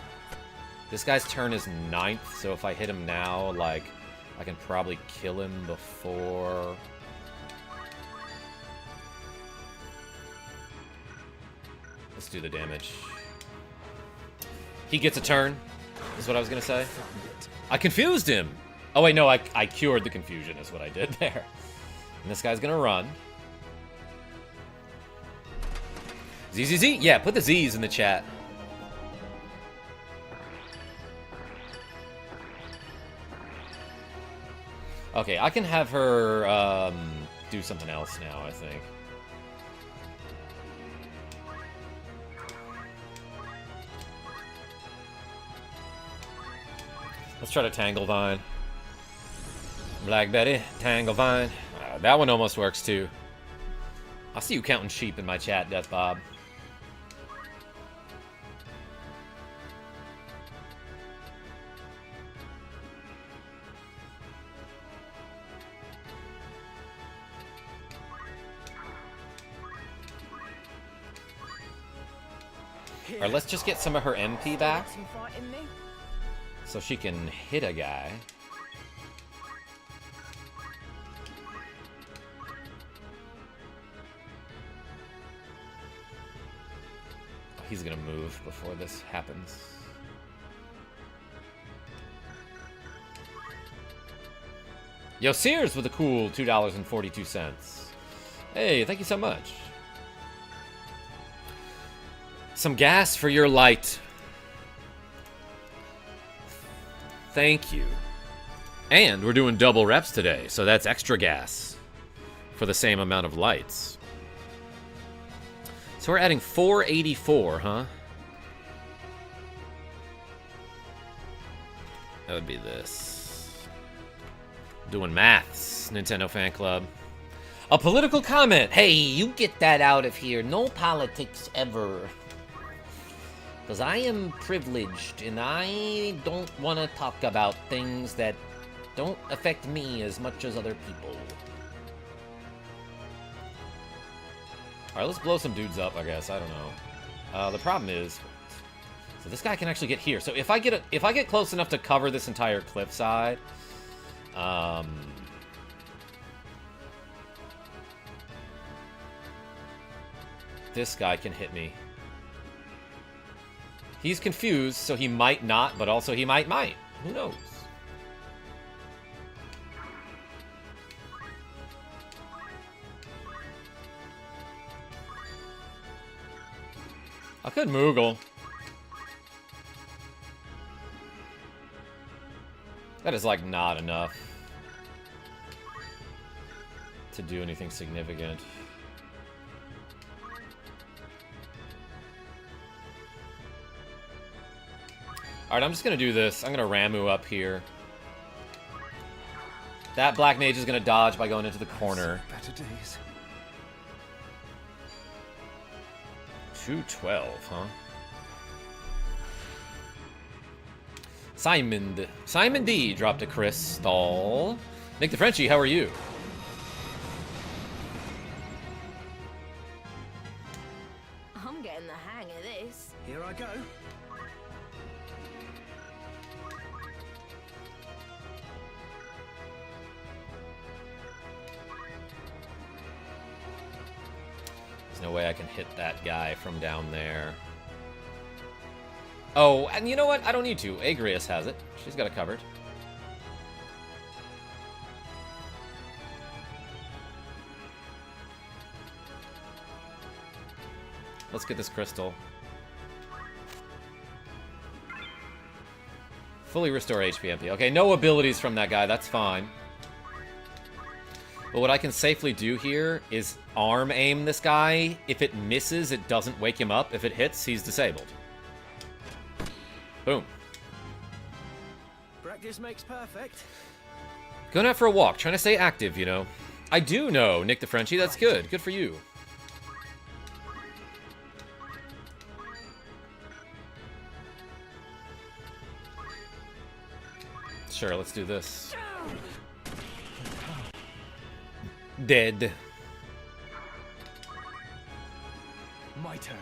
This guy's turn is 9th, so if I hit him now, like, I can probably kill him before... Let's do the damage. He gets a turn, is what I was going to say. I confused him! Oh, wait, no, I cured the confusion, is what I did there. And this guy's going to run. ZZZ? Yeah, put the Z's in the chat. Okay, I can have her do something else now, I think. Let's try to Tangle Vine. Black Betty, Tangle Vine. That one almost works too. I see you counting sheep in my chat, Death Bob. Alright, let's just get some of her MP back. So she can hit a guy. He's gonna move before this happens. Yo, Sears with a cool $2.42. Hey, thank you so much. Some gas for your light. Thank you. And we're doing double reps today, so that's extra gas for the same amount of lights. So we're adding 484, huh? That would be this. Doing maths, Nintendo Fan Club. A political comment. Hey, you get that out of here. No politics ever. Because I am privileged, and I don't want to talk about things that don't affect me as much as other people. Alright, let's blow some dudes up, I guess. I don't know. The problem is... So this guy can actually get here. So if I get close enough to cover this entire cliffside... this guy can hit me. He's confused, so he might not, but also he might. Who knows? I could Moogle. That is, like, not enough to do anything significant. Alright, I'm just gonna do this. I'm gonna Ramu up here. That Black Mage is gonna dodge by going into the corner. Better days. 212, huh? Simon D dropped a crystal. Nick the Frenchie, how are you? I'm getting the hang of this. Here I go. There's no way I can hit that guy from down there. Oh, and you know what? I don't need to. Agrias has it. She's got it covered. Let's get this crystal. Fully restore HP MP. Okay, no abilities from that guy. That's fine. But what I can safely do here is arm aim this guy. If it misses, it doesn't wake him up. If it hits, he's disabled. Boom. Practice makes perfect. Going out for a walk. Trying to stay active, you know. I do know, Nick the Frenchie. That's good. Good for you. Sure, let's do this. Dead. My turn.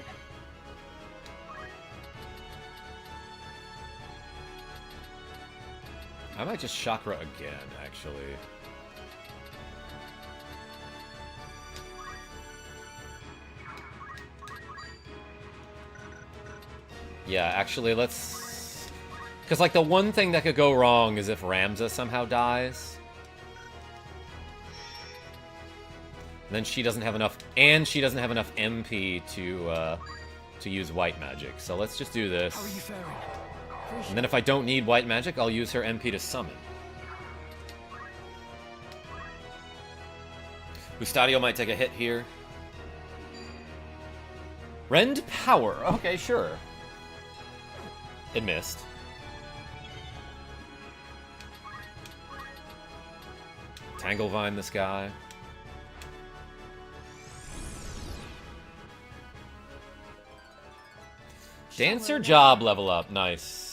I might just chakra again, actually. Yeah, actually, let's... Because, like, the one thing that could go wrong is if Ramza somehow dies. Then she doesn't have enough... And she doesn't have enough MP to use white magic. So let's just do this. How are you faring? And then if I don't need white magic, I'll use her MP to summon. Ustadio might take a hit here. Rend Power. Okay, sure. It missed. Tanglevine this guy. Dancer job level up. Nice.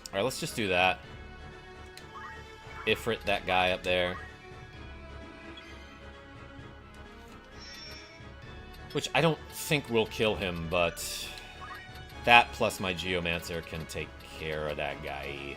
Alright, let's just do that. Ifrit, that guy up there. Which I don't think will kill him, but that plus my Geomancer can take care of that guy.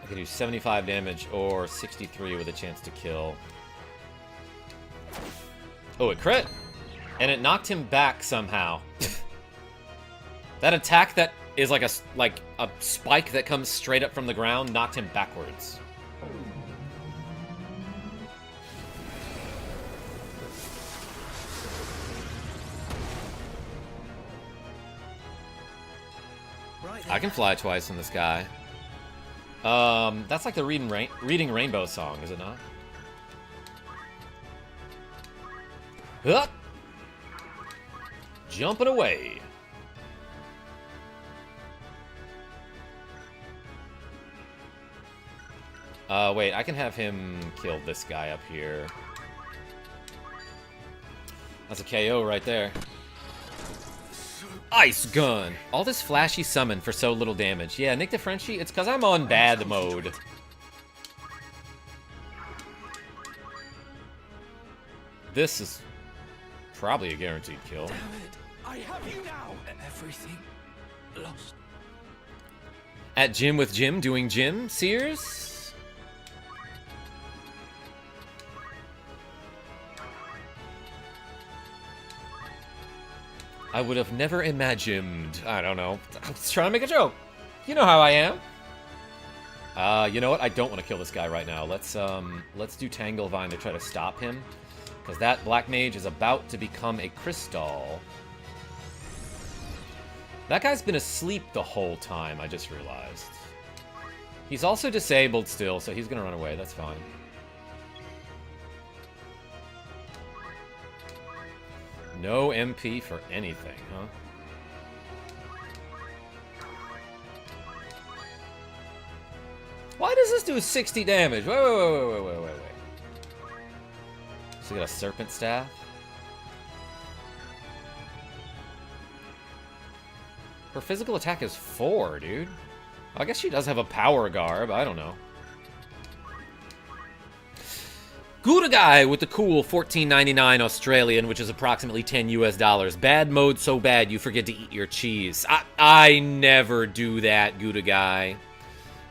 I can do 75 damage or 63 with a chance to kill. Oh, it crit! And it knocked him back somehow. That attack that is like a spike that comes straight up from the ground knocked him backwards. I can fly twice in the sky. That's like the Reading Rainbow song, is it not? Hup! Jumping away. Wait, I can have him kill this guy up here. That's a KO right there. Ice Gun! All this flashy summon for so little damage. Yeah, Nick DeFrenchie, it's because I'm on bad mode. This is probably a guaranteed kill. Damn it! I have you now. Everything lost. At Gym with Jim, doing Jim, Sears? I would have never imagined. I don't know. I'm just trying to make a joke. You know how I am. You know what? I don't want to kill this guy right now. Let's do Tanglevine to try to stop him. Because that Black Mage is about to become a Crystal. That guy's been asleep the whole time, I just realized. He's also disabled still, so he's going to run away. That's fine. No MP for anything, huh? Why does this do 60 damage? Wait. So we got a Serpent Staff. Her physical attack is 4, dude. I guess she does have a Power Garb. I don't know. Gouda Guy with the cool $14.99 Australian, which is approximately $10 US. Bad mode so bad you forget to eat your cheese. I never do that, Gouda Guy.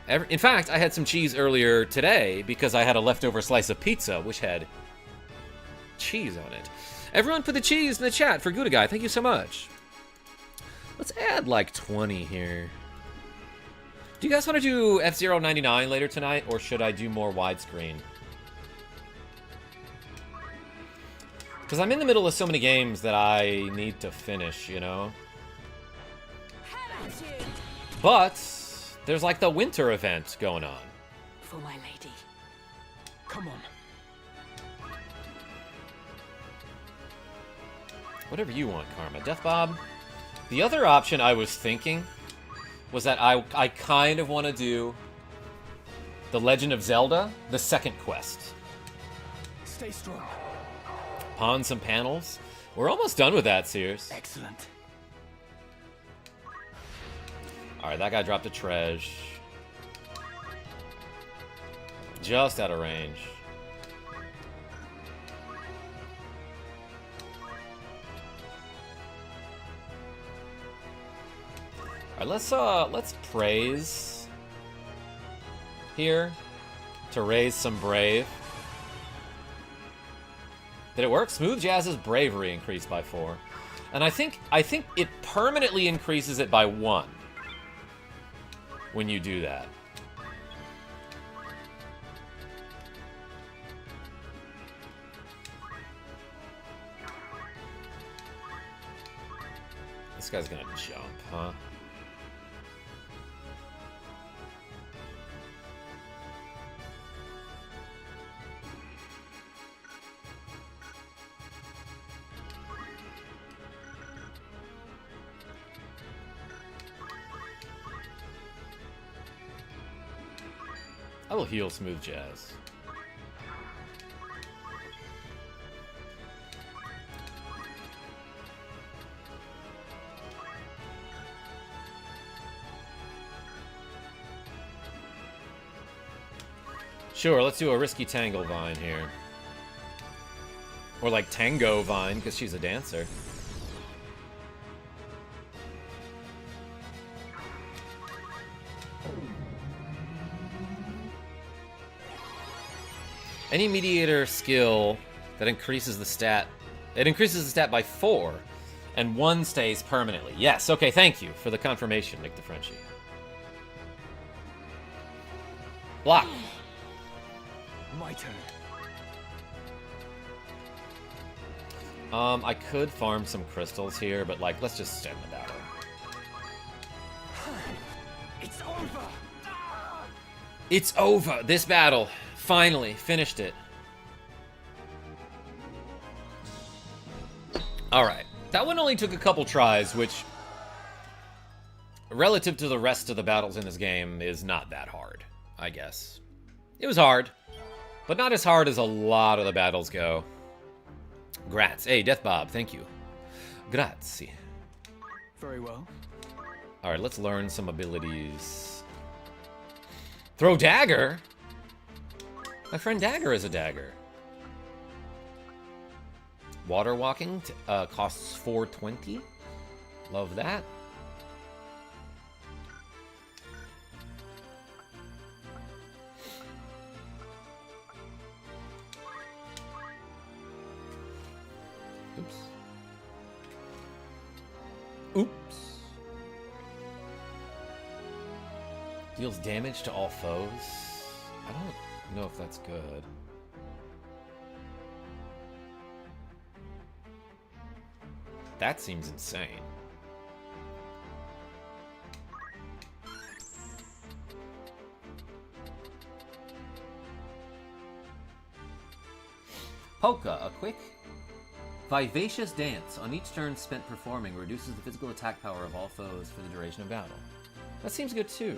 In fact, I had some cheese earlier today because I had a leftover slice of pizza, which had cheese on it. Everyone put the cheese in the chat for Gouda Guy. Thank you so much. Let's add like 20 here. Do you guys want to do F-Zero 99 later tonight, or should I do more widescreen? Because I'm in the middle of so many games that I need to finish, you know? But there's like the winter event going on. For my lady. Come on. Whatever you want, Karma. Death Bob. The other option I was thinking was that I kind of want to do The Legend of Zelda, the second quest. Stay strong. Pawn some panels. We're almost done with that, Sears. Excellent. Alright, that guy dropped a Treasure. Just out of range. Alright, let's praise here to raise some brave. Did it work? Smooth Jazz's bravery increased by 4. And I think it permanently increases it by 1 when you do that. This guy's gonna jump, huh? I will heal Smooth Jazz. Sure, let's do a risky Tangle Vine here. Or like Tango Vine, because she's a dancer. Any mediator skill that increases the stat, it increases the stat by 4, and 1 stays permanently. Yes, okay, thank you for the confirmation, Nick the Frenchie. Block. My turn. I could farm some crystals here, but like, let's just stem the battle. It's over. It's over. This battle. Finally, finished it. Alright. That one only took a couple tries, which, relative to the rest of the battles in this game, is not that hard, I guess. It was hard, but not as hard as a lot of the battles go. Grats. Hey, Death Bob, thank you. Grazie. Very well. Alright, let's learn some abilities. Throw dagger? My friend Dagger is a dagger. Water walking costs 420. Love that. Oops. Oops. Deals damage to all foes. I don't know if that's good. That seems insane. Polka, a quick, vivacious dance. On each turn spent performing, reduces the physical attack power of all foes for the duration of battle. That seems good too.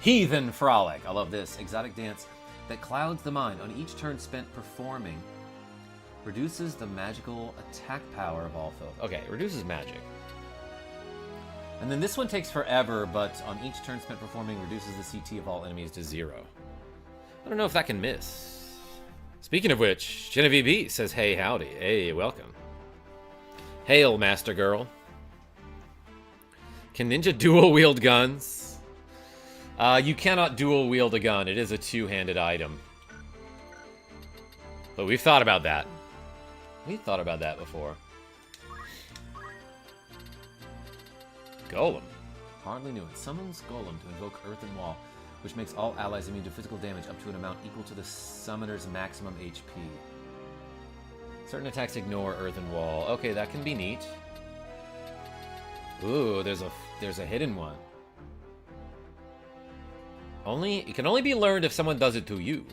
Heathen Frolic. I love this. Exotic dance that clouds the mind. On each turn spent performing, reduces the magical attack power of all foes. Okay, reduces magic. And then this one takes forever, but on each turn spent performing, reduces the CT of all enemies to 0. I don't know if that can miss. Speaking of which, Genevieve B says, hey, howdy. Hey, welcome. Hail, Master Girl. Can Ninja dual-wield guns? You cannot dual-wield a gun. It is a two-handed item. But we've thought about that. We've thought about that before. Golem. Hardly knew it. Summons Golem to invoke Earthen Wall, which makes all allies immune to physical damage up to an amount equal to the summoner's maximum HP. Certain attacks ignore earthen wall. Okay, that can be neat. Ooh, there's a hidden one. It can only be learned if someone does it to you.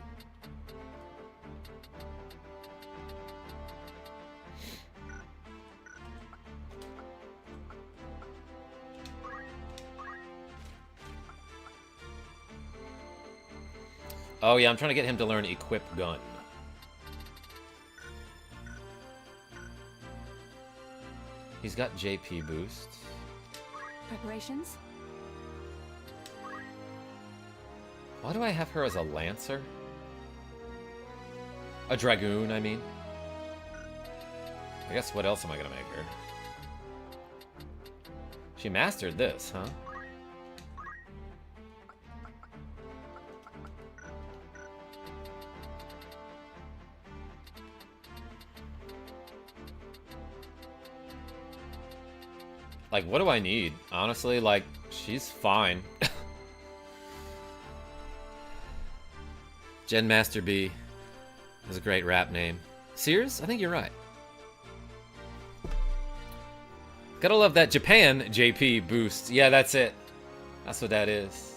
Oh yeah, I'm trying to get him to learn equip gun. He's got JP boost. Preparations? Why do I have her as a lancer? A dragoon, I mean. I guess what else am I gonna make her? She mastered this, huh? Like, what do I need? Honestly, like, she's fine. Gen Master B is a great rap name. Sears? I think you're right. Gotta love that Japan JP boost. Yeah, that's it. That's what that is.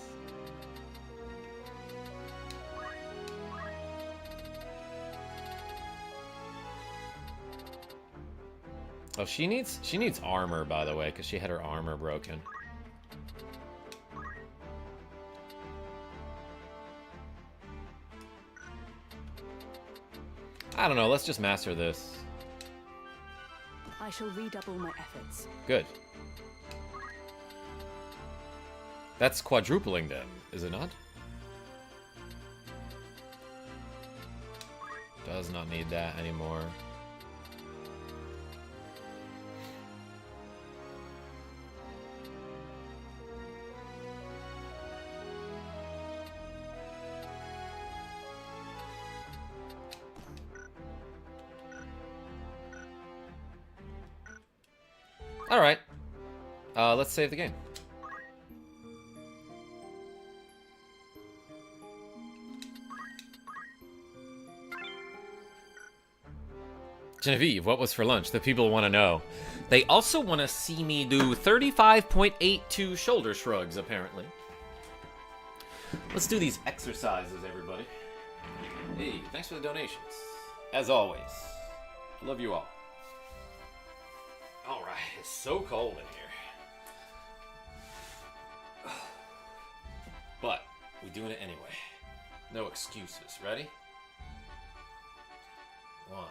Oh, she needs armor, by the way, because she had her armor broken. I don't know, let's just master this. I shall redouble my efforts. Good. That's quadrupling them, is it not? Does not need that anymore. Alright. Let's save the game. Genevieve, what was for lunch? The people want to know. They also want to see me do 35.82 shoulder shrugs, apparently. Let's do these exercises, everybody. Hey, thanks for the donations. As always, I love you all. Alright, it's so cold in here. But, we're doing it anyway. No excuses. Ready? 1,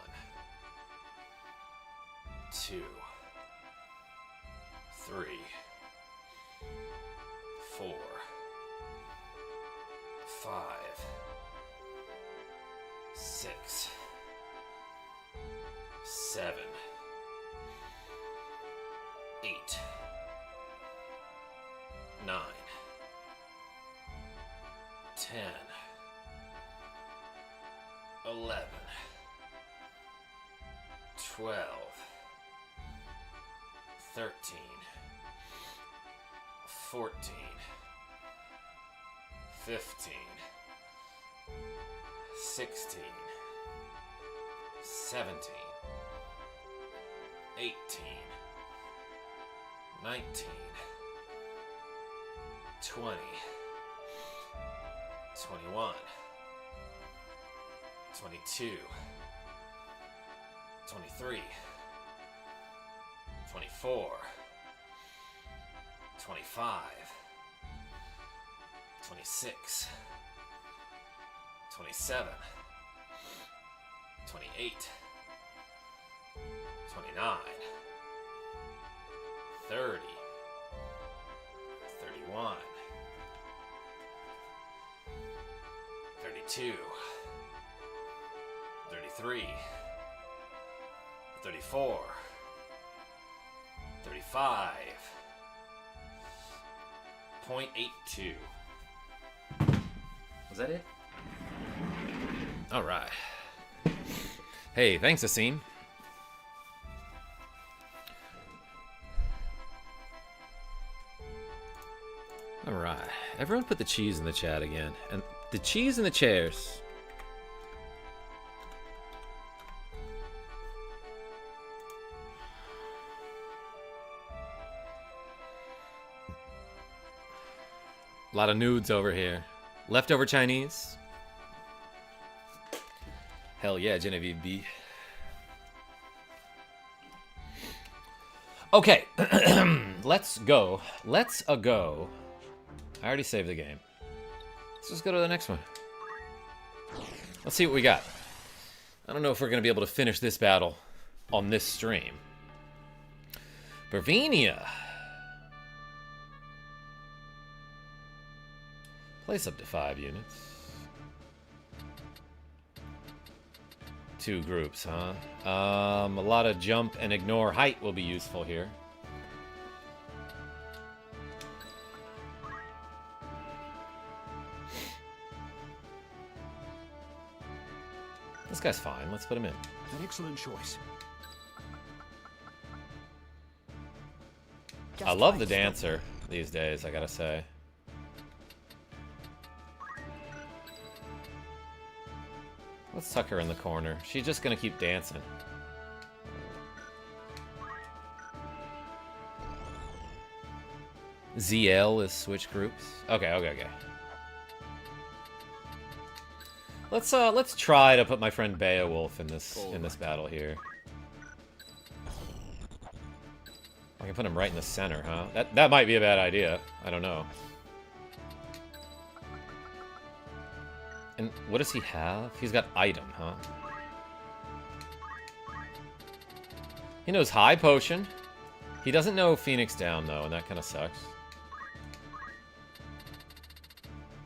2, 3, 4, 5, 6, 7, 8, 9, 10, 11, 12, 13, 14, 15, 16, 17, 18, 19, 20, 21, 22, 23, 24, 25, 26, 27, 28, 29, 30, 31, 32, 33, 34, 35.82. Was that it? All right. Hey, thanks, Asim. All right. Everyone put the cheese in the chat again. And the cheese in the chairs. A lot of nudes over here. Leftover Chinese. Hell yeah, Genevieve B. Okay, let's go. Let's go. I already saved the game. Let's just go to the next one. Let's see what we got. I don't know if we're going to be able to finish this battle on this stream. Bravenia. Place up to 5 units. 2 groups, huh? A lot of jump and ignore height will be useful here. This guy's fine. Let's put him in. An excellent choice. I love the dancer these days, I gotta say. Let's tuck her in the corner. She's just gonna keep dancing. ZL is switch groups. Okay. Let's try to put my friend Beowulf in this battle here. I can put him right in the center, huh? That might be a bad idea. I don't know. And what does he have? He's got item, huh? He knows high potion. He doesn't know Phoenix down, though, and that kind of sucks.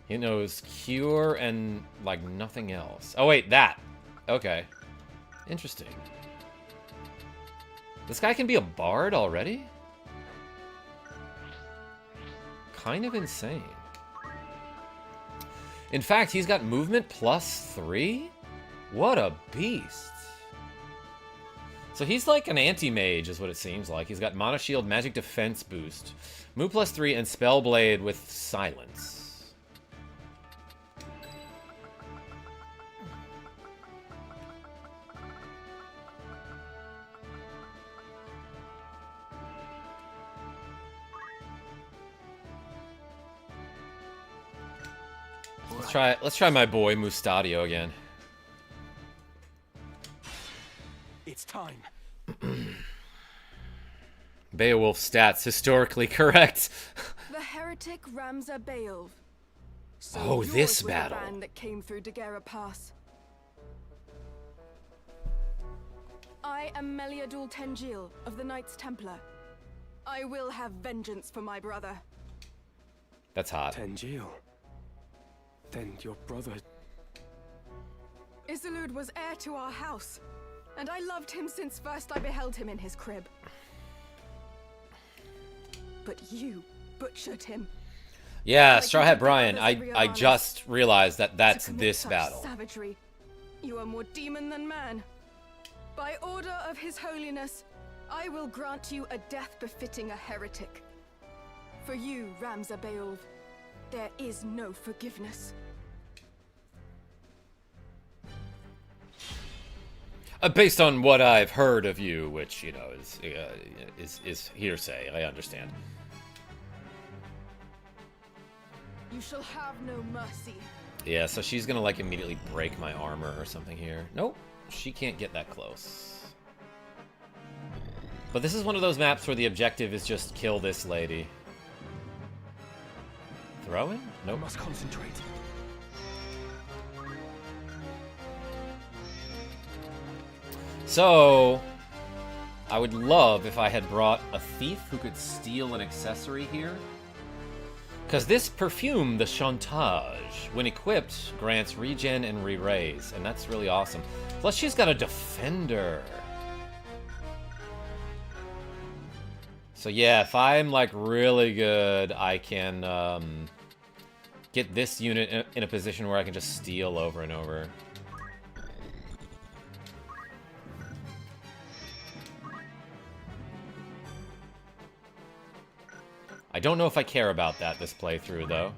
He knows cure and, like, nothing else. Oh, wait, that. Okay. Interesting. This guy can be a bard already? Kind of insane. In fact, he's got movement +3? What a beast. So he's like an anti-mage is what it seems like. He's got Mana Shield, Magic Defense boost, Move +3, and Spell Blade with Silence. Let's try my boy Mustadio again. It's time. Beowulf stats historically correct. The heretic Ramza Beowulf. So Oh, yours this were the battle. band that came through Daguerre Pass. I am Meliadul Tengil of the Knights Templar. I will have vengeance for my brother. That's hot. Tengil. Then your brother... Isilud was heir to our house, and I loved him since first I beheld him in his crib. But you butchered him. Yeah, Like Straw you Hat did the Brian, others of I Rihanna. just realized that that's To commit this such battle. Savagery. You are more demon than man. By order of His Holiness, I will grant you a death befitting a heretic. For you, Ramza Beowulf, there is no forgiveness. Based on what I've heard of you, which, you know, is hearsay, I understand. You shall have no mercy. Yeah, so she's gonna, like, immediately break my armor or something here. Nope, she can't get that close. But this is one of those maps where the objective is just kill this lady. Throwing? I Nope. must concentrate. So, I would love if I had brought a thief who could steal an accessory here. Because this perfume, the Chantage, when equipped, grants regen and re-raise, and that's really awesome. Plus, she's got a defender. So yeah, if I'm like really good, I can get this unit in a position where I can just steal over and over. I don't know if I care about that this playthrough, though.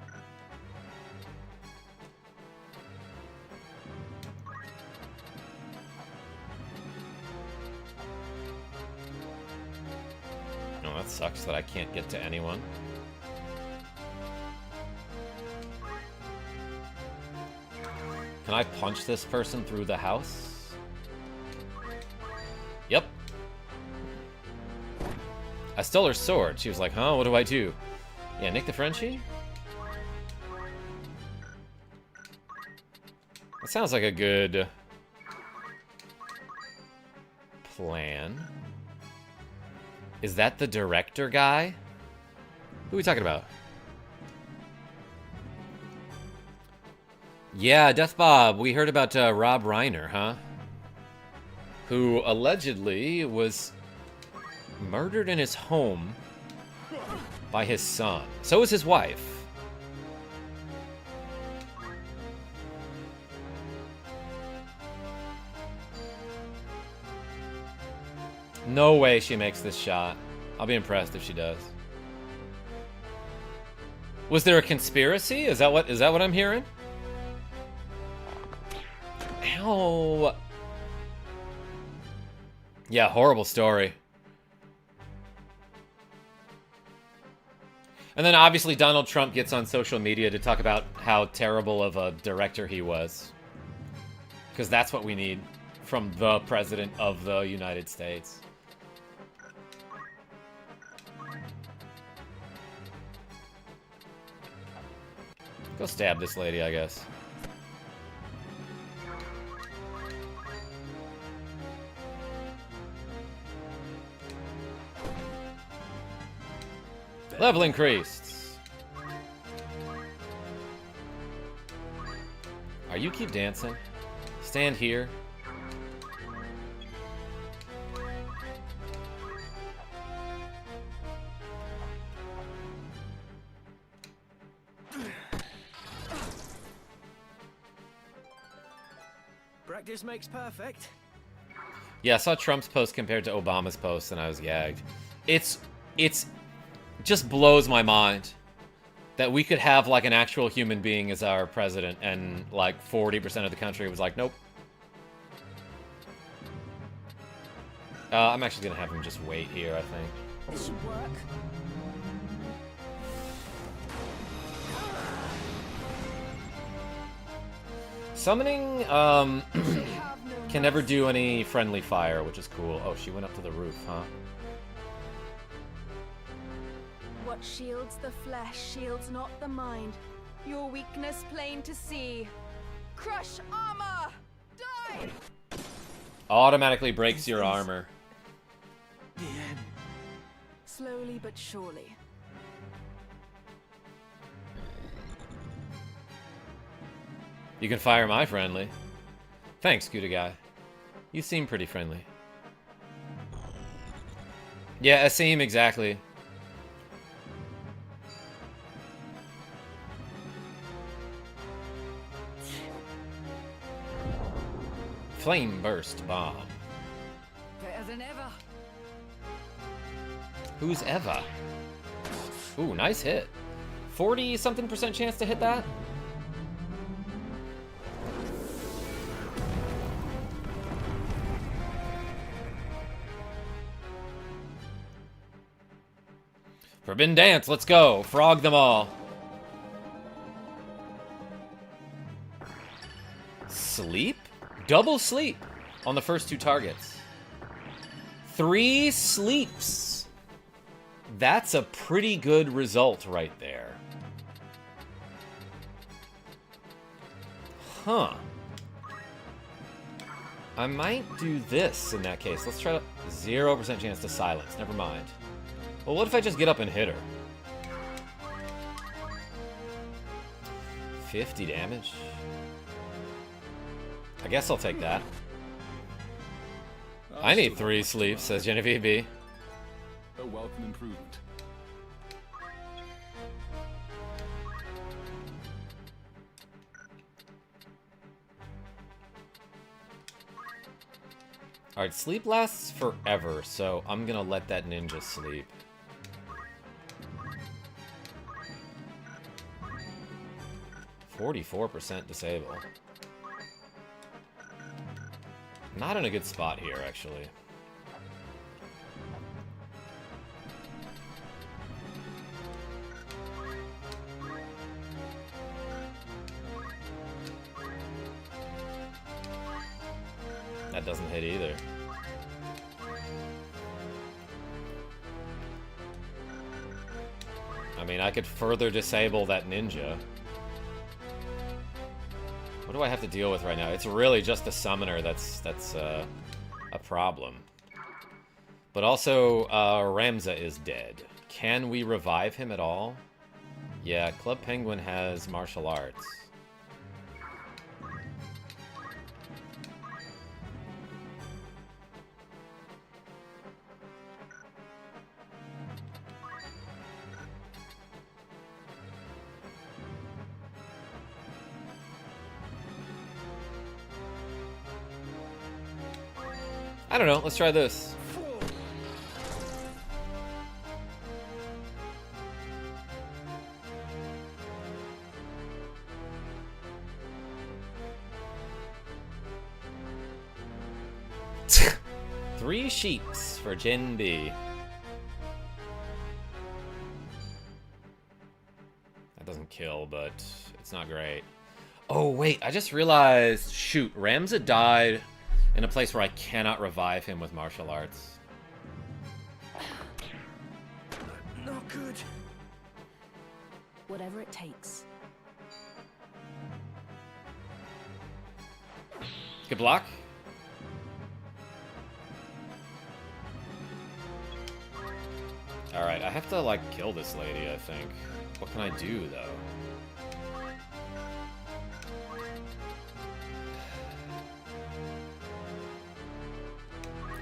No, that sucks that I can't get to anyone. Can I punch this person through the house? Yep. I stole her sword. She was like, huh, what do I do? Yeah, Nick the Frenchie? That sounds like a good plan. Is that the director guy? Who are we talking about? Yeah, Death Bob. We heard about Rob Reiner, huh? Who allegedly was murdered in his home by his son. So was his wife. No way she makes this shot. I'll be impressed if she does. Was there a conspiracy? Is that what I'm hearing? Ow. Yeah, horrible story. And then obviously Donald Trump gets on social media to talk about how terrible of a director he was. Because that's what we need from the President of the United States. Go stab this lady, I guess. Level increased. Are you keep dancing? Stand here. Practice makes perfect. Yeah, I saw Trump's post compared to Obama's post and I was gagged. It's just blows my mind that we could have like an actual human being as our president and like 40% of the country was like, nope. I'm actually gonna have him just wait here, I think. This should work. Summoning, can never do any friendly fire, which is cool. Oh, she went up to the roof, huh? What shields the flesh shields not the mind. Your weakness plain to see. Crush armor! Die! Automatically breaks your armor. The end. Slowly but surely. You can fire my friendly. Thanks, Gouda guy. You seem pretty friendly. Yeah, Asim, exactly. Flame burst bomb. Better than ever. Who's Eva? Ooh, nice hit. 40-something% chance to hit that? Forbidden Dance, let's go. Frog them all. Sleep? Double sleep on the first 2 targets. 3 sleeps. That's a pretty good result right there. Huh. I might do this in that case. Let's try to... 0% chance to silence. Never mind. Well, what if I just get up and hit her? 50 damage. I guess I'll take that. I need 3 sleeps, says Genevieve B. A welcome improvement. Alright, sleep lasts forever, so I'm gonna let that ninja sleep. %44% disable. Not in a good spot here, actually. That doesn't hit either. I mean, I could further disable that ninja. What do I have to deal with right now? It's really just the summoner that's a problem. But also, Ramza is dead. Can we revive him at all? Yeah, Club Penguin has martial arts. I don't know, let's try this. Three sheeps for Gen B. That doesn't kill, but it's not great. Oh, wait, I just realized, shoot, Ramza died in a place where I cannot revive him with martial arts. Not good. Whatever it takes. Good block. Alright, I have to, like, kill this lady, I think. What can I do, though?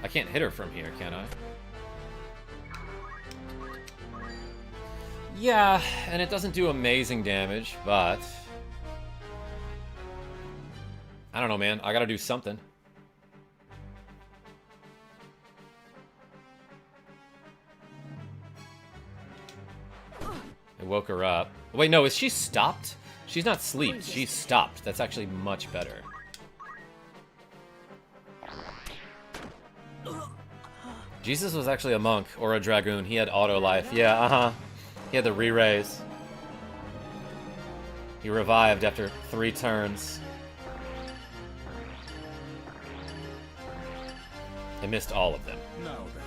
I can't hit her from here, can I? Yeah, and it doesn't do amazing damage, but... I don't know, man. I gotta do something. It woke her up. Wait, no, is she stopped? She's not asleep. She's stopped. That's actually much better. Jesus was actually a monk or a dragoon. He had auto life. Yeah, uh-huh. He had the re-raise. He revived after 3 turns. I missed all of them. Now then.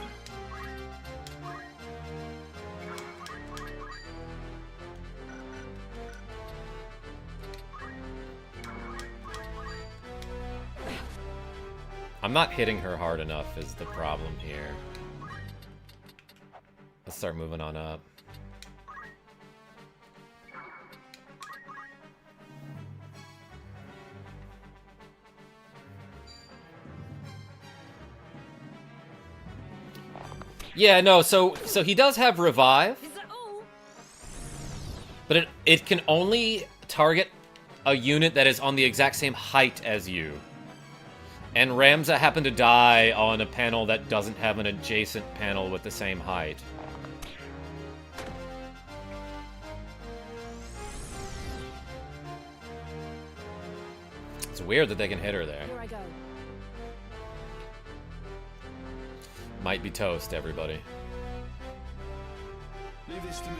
I'm not hitting her hard enough is the problem here. Let's start moving on up. Yeah, no, so he does have revive. Is that all? But it can only target a unit that is on the exact same height as you. And Ramza happened to die on a panel that doesn't have an adjacent panel with the same height. It's weird that they can hit her there. Here I go. Might be toast, everybody. Leave this to me.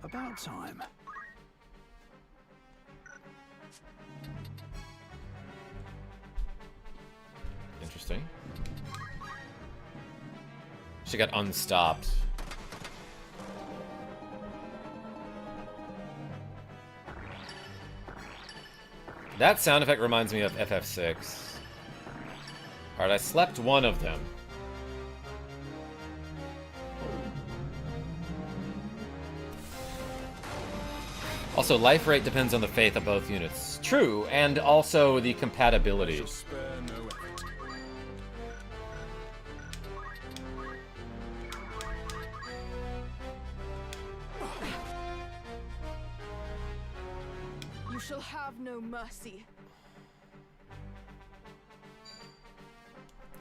About time. Interesting. She got unstopped. That sound effect reminds me of FF6. Alright, I slept one of them. Also, life rate depends on the faith of both units. True, and also the compatibility. Shall spare no effort. You shall have no mercy.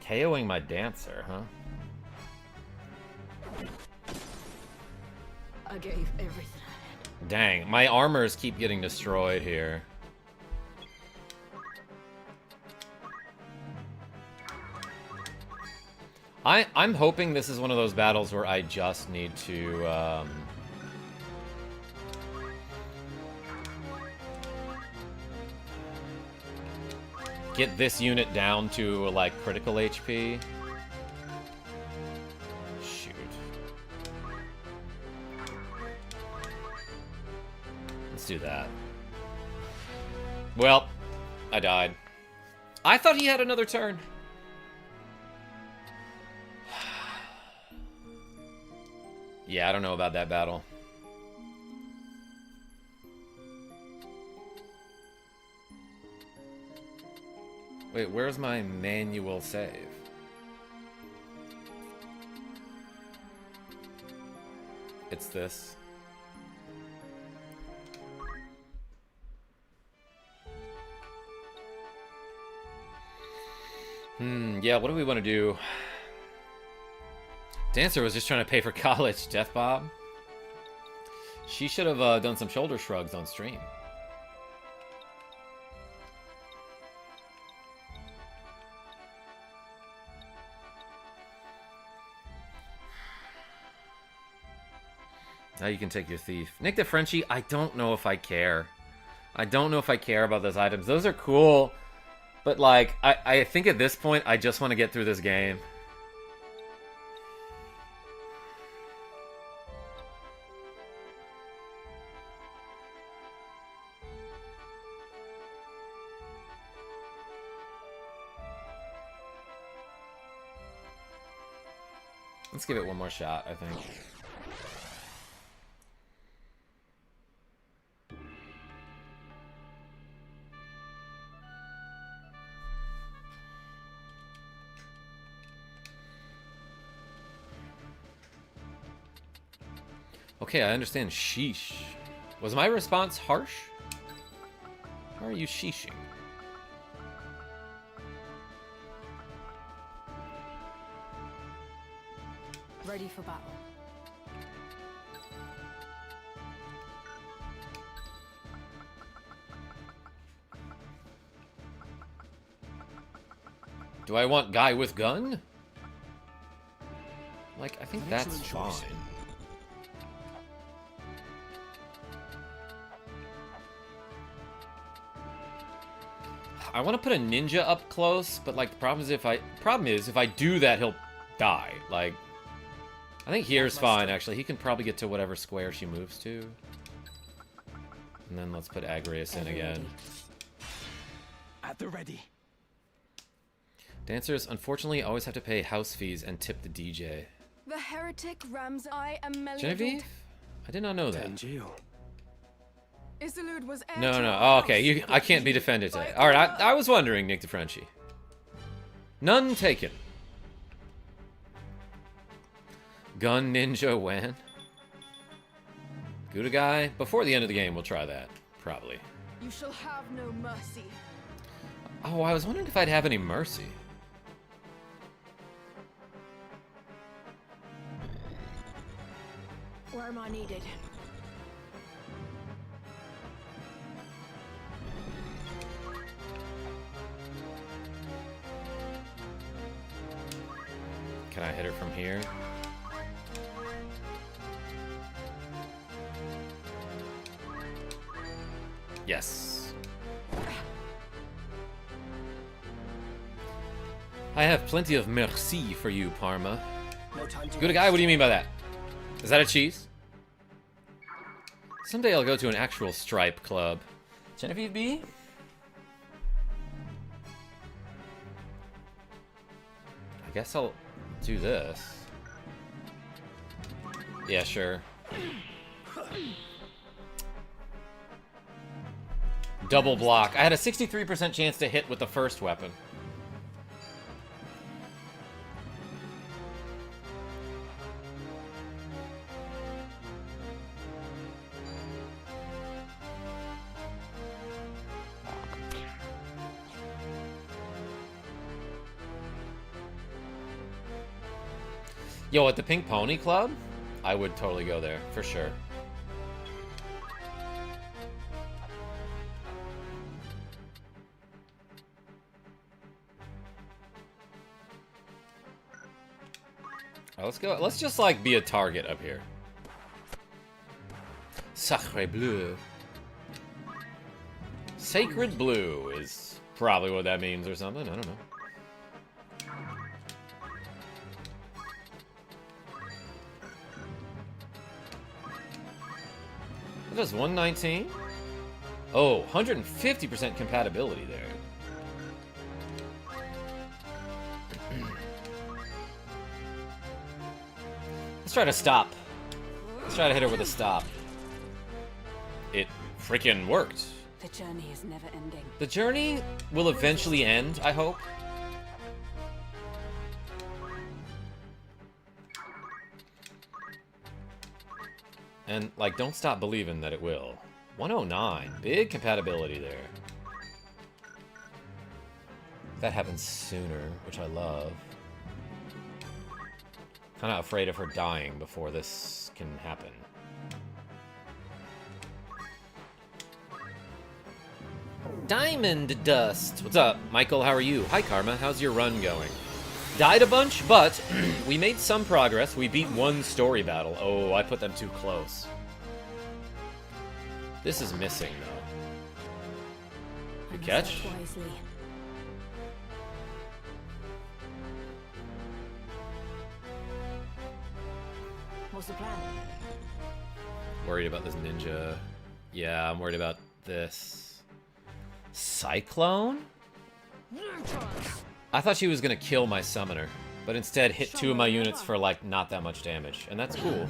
KOing my dancer, huh? I gave everything. Dang, my armors keep getting destroyed here. I'm hoping this is one of those battles where I just need to get this unit down to, like, critical HP. Shoot. Let's do that. Well, I died. I thought he had another turn. Yeah, I don't know about that battle. Wait, where's my manual save? It's this. Yeah, what do we want to do? Dancer was just trying to pay for college, Death Bob. She should have done some shoulder shrugs on stream. Now you can take your thief. Nick the Frenchie, I don't know if I care. I don't know if I care about those items. Those are cool, but like, I think at this point, I just want to get through this game. Let's give it one more shot, I think. Okay, I understand sheesh. Was my response harsh? How are you sheeshing? Ready for battle. Do I want guy with gun? Like, I think An that's excellent fine. choice. I want to put a ninja up close, but like the problem is if I do that, he'll die. Like, I think here's fine actually. He can probably get to whatever square she moves to. And then let's put Agrius in again. At the ready. Dancers unfortunately always have to pay house fees and tip the DJ. The heretic rams I am Melodald. Genevieve? I did not know that. Tangiel. Isilud was heir No, to no. our Oh, okay, house. I can't be defended today. By All right, order I was wondering, Nick DeFrenchie. None taken. Gun Ninja when? Gouda guy? Before the end of the game, we'll try that. Probably. You shall have no mercy. Oh, I was wondering if I'd have any mercy. Where am I needed? Can I hit her from here? Yes. I have plenty of merci for you, Parma. No time to Good guy, what do you mean by that? Is that a cheese? Someday I'll go to an actual stripe club. Genevieve B? I guess I'll do this. Yeah, sure. Double block. I had a 63% chance to hit with the first weapon. Yo, at the Pink Pony Club, I would totally go there, for sure. Right, let's go. Let's just, like, be a target up here. Sacre bleu. Sacred blue is probably what that means or something. I don't know. What does 119? Oh, 150% compatibility there. Let's try to stop. Let's try to hit her with a stop. It freaking worked. The journey is never ending. The journey will eventually end, I hope. And, like, don't stop believing that it will. 109. Big compatibility there. That happens sooner, which I love. Kind of afraid of her dying before this can happen. Diamond Dust. What's up, Michael? How are you? Hi, Karma. How's your run going? Died a bunch, but we made some progress. We beat one story battle. Oh, I put them too close. This is missing, though. Good catch. What's the plan? Worried about this ninja. Yeah, I'm worried about this. Cyclone? I thought she was gonna kill my summoner, but instead hit two of my units for, like, not that much damage, and that's cool.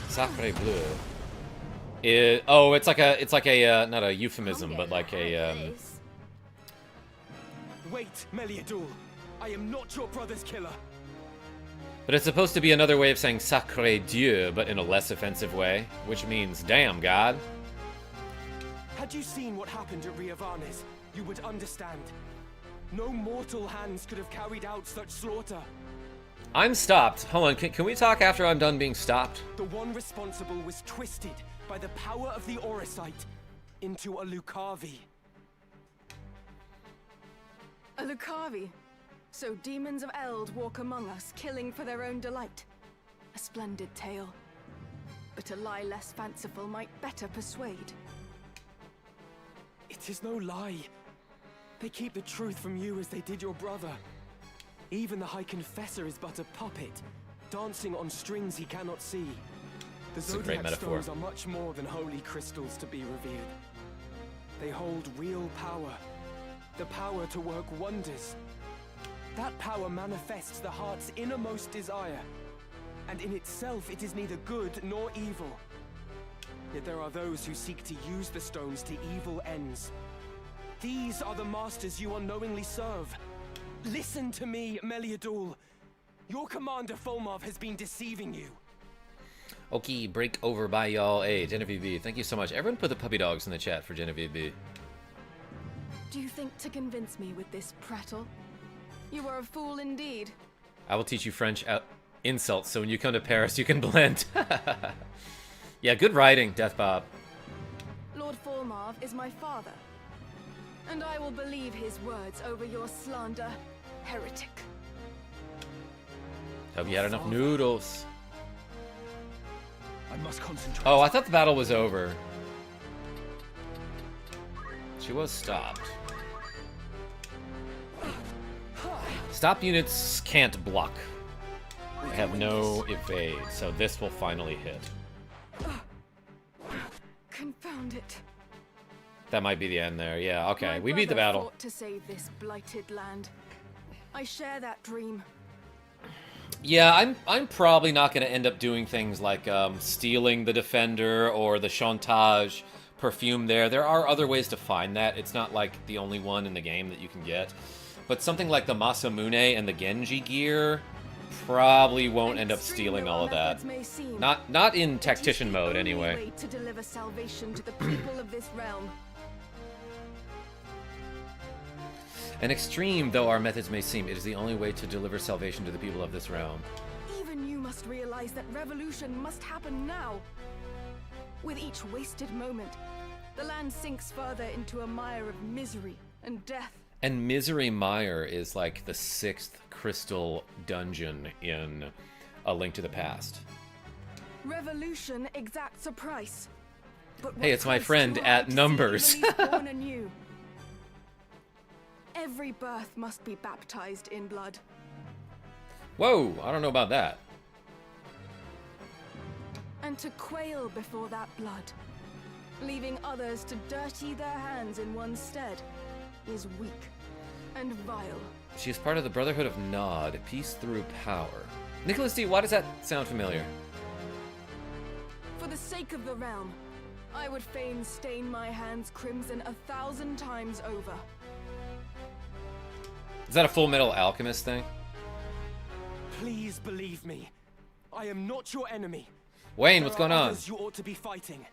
Sacre bleu. It's like a, not a euphemism, but like a, Wait, Meliadul. I am not your brother's killer. But it's supposed to be another way of saying Sacre Dieu, but in a less offensive way, which means, damn, God. Had you seen what happened at Riavanes, you would understand. No mortal hands could have carried out such slaughter. I'm stopped. Hold on, can we talk after I'm done being stopped? The one responsible was twisted by the power of the Auracite into a Lucavi. A Lucavi. So demons of Eld walk among us, killing for their own delight. A splendid tale. But a lie less fanciful might better persuade. It is no lie. They keep the truth from you as they did your brother. Even the High Confessor is but a puppet, dancing on strings he cannot see. The That's a great Zodiac metaphor. stones are much more than holy crystals to be revered. They hold real power. The power to work wonders. That power manifests the heart's innermost desire. And in itself, it is neither good nor evil. Yet there are those who seek to use the stones to evil ends. These are the masters you unknowingly serve. Listen to me, Meliadul. Your commander Folmarv has been deceiving you. Okay, break over by y'all. Hey, Genevieve B, thank you so much. Everyone put the puppy dogs in the chat for Genevieve B. Do you think to convince me with this prattle? You are a fool indeed. I will teach you French insults, so when you come to Paris, you can blend. Yeah, good writing, Death Bob. Lord Folmarv is my father. And I will believe his words over your slander, heretic. Hope you had enough noodles. I must concentrate. Oh, I thought the battle was over. She was stopped. Stop units can't block. They have no evade, so this will finally hit. Confound it. That might be the end there. Yeah, okay. My We beat the brother battle. fought to save this blighted land. I share that dream. Yeah, I'm probably not going to end up doing things like stealing the Defender or the Chantage perfume there. There are other ways to find that. It's not like the only one in the game that you can get. But something like the Masamune and the Genji gear probably won't end up stealing all of that. Not in tactician mode anyway. Way to deliver salvation to the people of this realm. An extreme though our methods may seem, it is the only way to deliver salvation to the people of this realm. Even you must realize that revolution must happen now. With each wasted moment, the land sinks further into a mire of misery and death. And Misery Mire is like the 6th crystal dungeon in A Link to the Past. Revolution exacts a price. But Hey, what it's my close friend to at to see numbers. Ivalice born anew. Every birth must be baptized in blood. Whoa, I don't know about that. And to quail before that blood, leaving others to dirty their hands in one's stead, is weak and vile. She is part of the Brotherhood of Nod, peace through power. Nicholas D, why does that sound familiar? For the sake of the realm, I would fain stain my hands crimson 1,000 times over. Is that a Full Metal Alchemist thing? Please believe me. I am not your enemy. Wayne, what's There going are on? others you ought to be fighting.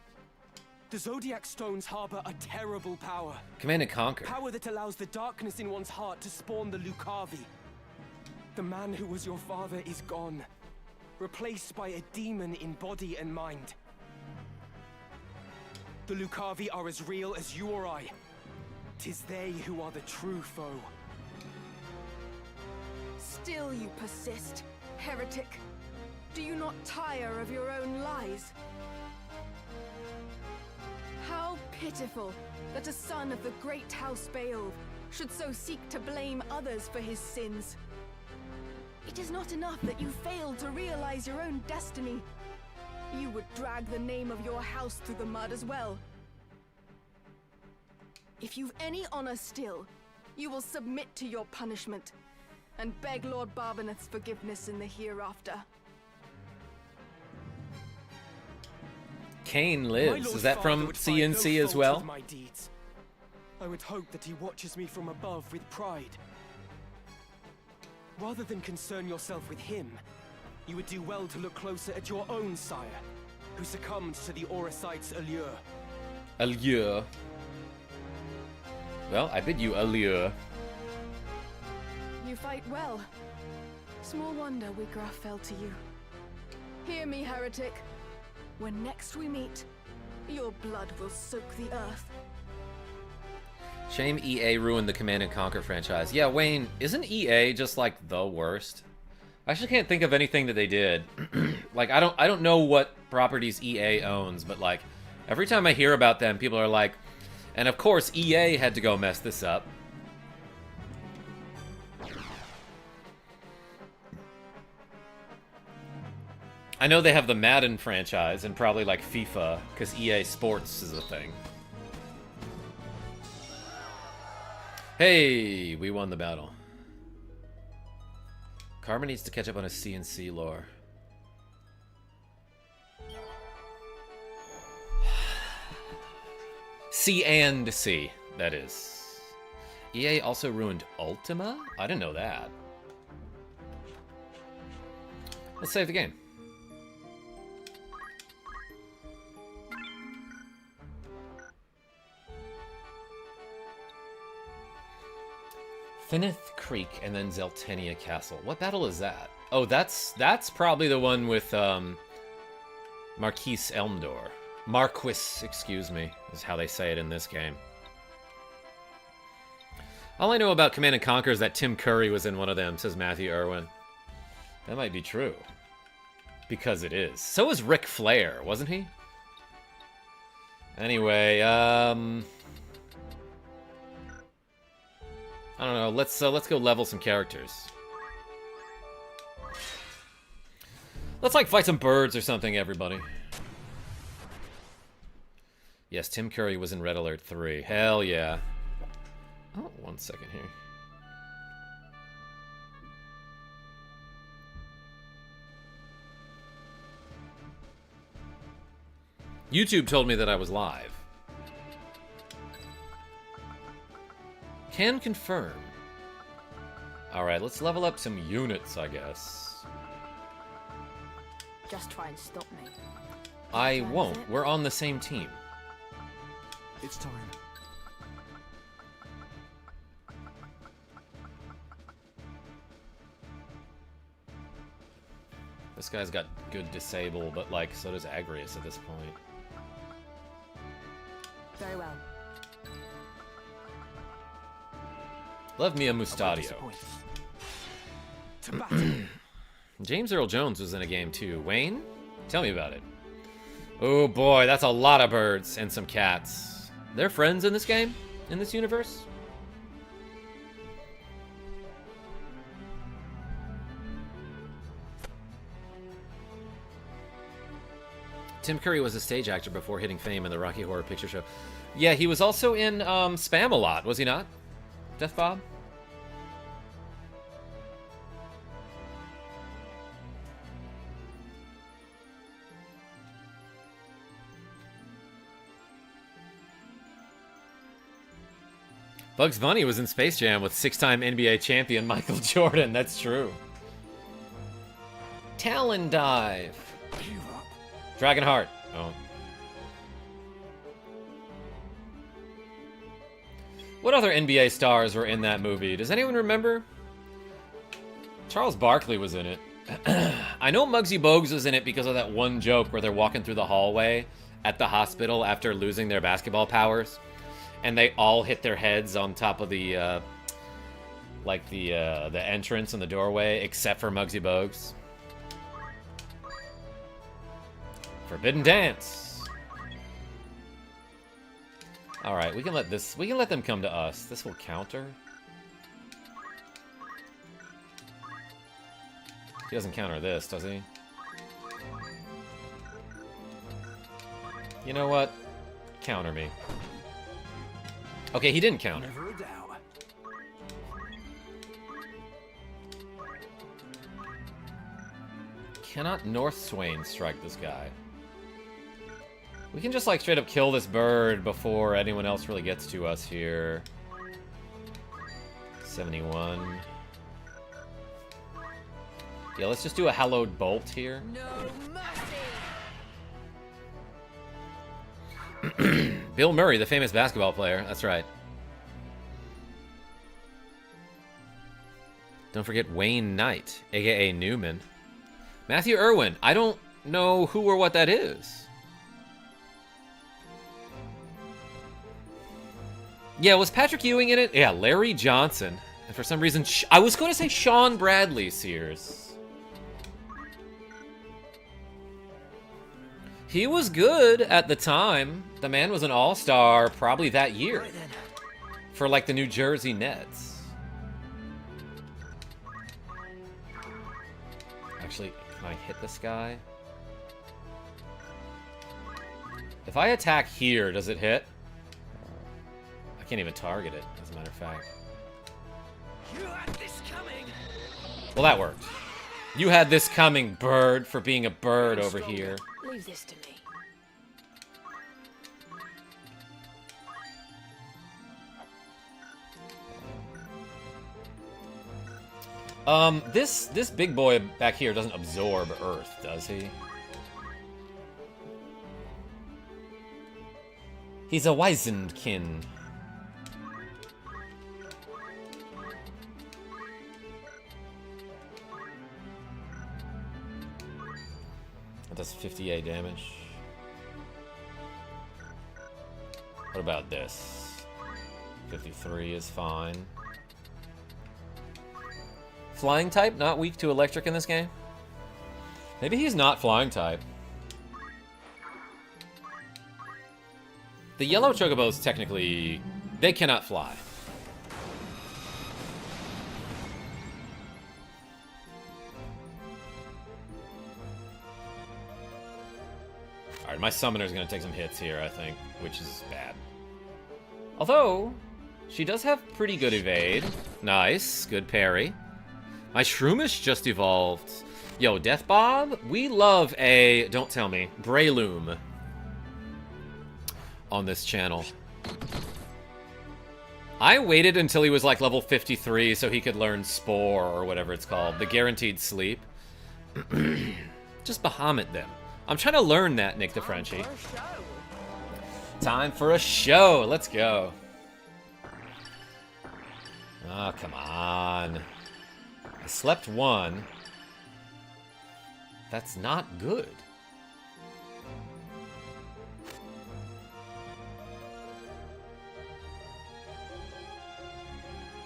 The Zodiac Stones harbor a terrible power. Command and Conquer. Power that allows the darkness in one's heart to spawn the Lucavi. The man who was your father is gone, replaced by a demon in body and mind. The Lucavi are as real as you or I. 'Tis they who are the true foe. Still you persist, heretic. Do you not tire of your own lies? How pitiful that a son of the great House Beowulf should so seek to blame others for his sins. It is not enough that you failed to realize your own destiny. You would drag the name of your house through the mud as well. If you've any honor still, you will submit to your punishment and beg Lord Barbeneth's forgiveness in the hereafter. Cain My lives. Lord Is that Father from would find no CNC as fault well? with my deeds. I would hope that he watches me from above with pride. Rather than concern yourself with him, you would do well to look closer at your own sire, who succumbed to the Oricites' allure. Allure. Well, I bid you allure. You fight well. Small wonder Wigra fell to you. Hear me, heretic. When next we meet, your blood will soak the earth. Shame EA ruined the Command and Conquer franchise. Yeah, Wayne, isn't EA just like the worst? I actually can't think of anything that they did. Like I don't know what properties EA owns, but like every time I hear about them, people are like, and of course EA had to go mess this up. I know they have the Madden franchise and probably like FIFA, because EA Sports is a thing. Hey, we won the battle. Karma needs to catch up on his CNC lore. C and C, that is. EA also ruined Ultima? I didn't know that. Let's save the game. Finnith Creek and then Zeltenia Castle. What battle is that? Oh, that's probably the one with Marquis Elmdor. Marquis, excuse me, is how they say it in this game. All I know about Command & Conquer is that Tim Curry was in one of them, says Matthew Irwin. That might be true. Because it is. So is Ric Flair, wasn't he? Anyway, I don't know. Let's go level some characters. Let's like fight some birds or something, everybody. Yes, Tim Curry was in Red Alert 3. Hell yeah. Oh, 1 second here. YouTube told me that I was live. Can confirm. Alright, let's level up some units, I guess. Just try and stop me. I won't. We're on the same team. It's time. This guy's got good disable, but like, so does Agrius at this point. Very well. Love me a Mustadio. To battle. James Earl Jones was in a game too. Wayne? Tell me about it. Oh boy, that's a lot of birds and some cats. They're friends in this game? In this universe? Tim Curry was a stage actor before hitting fame in the Rocky Horror Picture Show. Yeah, he was also in Spam-A-Lot, was he not? Death Bob? Bugs Bunny was in Space Jam with 6-time NBA champion Michael Jordan. That's true. Talon Dive. Dragonheart. Oh. What other NBA stars were in that movie? Does anyone remember? Charles Barkley was in it. I know Muggsy Bogues was in it because of that one joke where they're walking through the hallway at the hospital after losing their basketball powers. And they all hit their heads on top of the, the entrance and the doorway, except for Muggsy Bogues. Forbidden Dance. All right, we can let them come to us. This will counter. He doesn't counter this, does he? You know what? Counter me. Okay, he didn't counter. Never a doubt. Cannot North Swain strike this guy? We can just like straight up kill this bird before anyone else really gets to us here. 71. Yeah, let's just do a hallowed bolt here. No mercy. Bill Murray, the famous basketball player. That's right. Don't forget Wayne Knight, aka Newman. Matthew Irwin. I don't know who or what that is. Yeah, was Patrick Ewing in it? Yeah, Larry Johnson. And for some reason, I was going to say Sean Bradley Sears. He was good at the time. The man was an all-star probably that year. Right then. For like the New Jersey Nets. Actually, can I hit this guy? If I attack here, does it hit? I can't even target it, as a matter of fact. You had this coming. Well, that worked. You had this coming, bird, for being a bird over here. Leave this to me. This big boy back here doesn't absorb Earth, does he? He's a Waisenkin. That does 58 damage. What about this? 53 is fine. Flying type, not weak to electric in this game? Maybe he's not flying type. The yellow chocobos technically, they cannot fly. Alright, my summoner's gonna take some hits here, I think, which is bad. Although, she does have pretty good evade. Nice, good parry. My Shroomish just evolved. Yo, Death Bob, we love a, don't tell me, Breloom on this channel. I waited until he was like level 53 so he could learn Spore or whatever it's called, the guaranteed sleep. Just Bahamut them. I'm trying to learn that, Nick the Frenchie. Time for a show. Let's go. Oh, come on. I slept one. That's not good.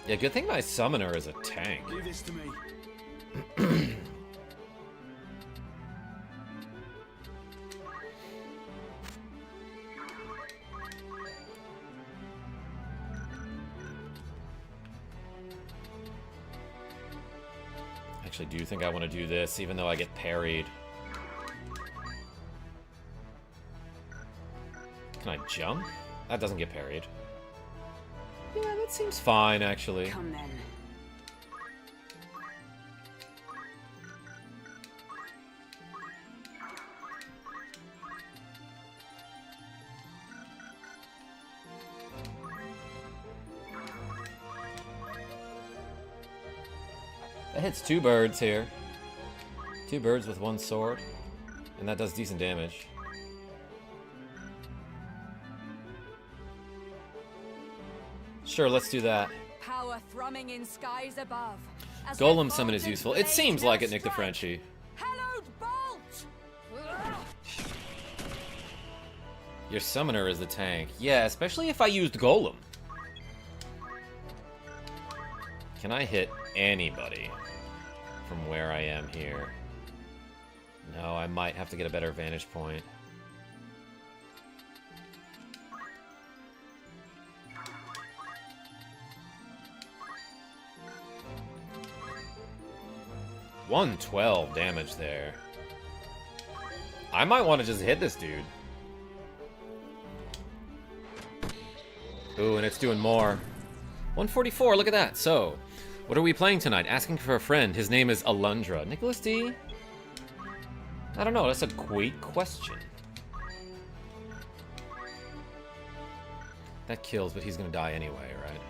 Yeah, good thing my summoner is a tank. Give this to me. Actually, do think I want to do this, even though I get parried. Can I jump? That doesn't get parried. Yeah, that seems fine, actually. Come then. That hits 2 birds here. 2 birds with 1 sword. And that does decent damage. Sure, let's do that. Power thrumming in skies above. As Golem the summon is bolted useful. It blades seems now like it, Nick the strike. Frenchie. Hallowed bolt! Your summoner is the tank. Yeah, especially if I used Golem. Can I hit anybody from where I am here? No, I might have to get a better vantage point. $112 damage there. I might want to just hit this dude. Ooh, and it's doing more. 144, look at that. So, what are we playing tonight? Asking for a friend. His name is Alundra. Nicholas D? I don't know, that's a great question. That kills, but he's gonna die anyway, right?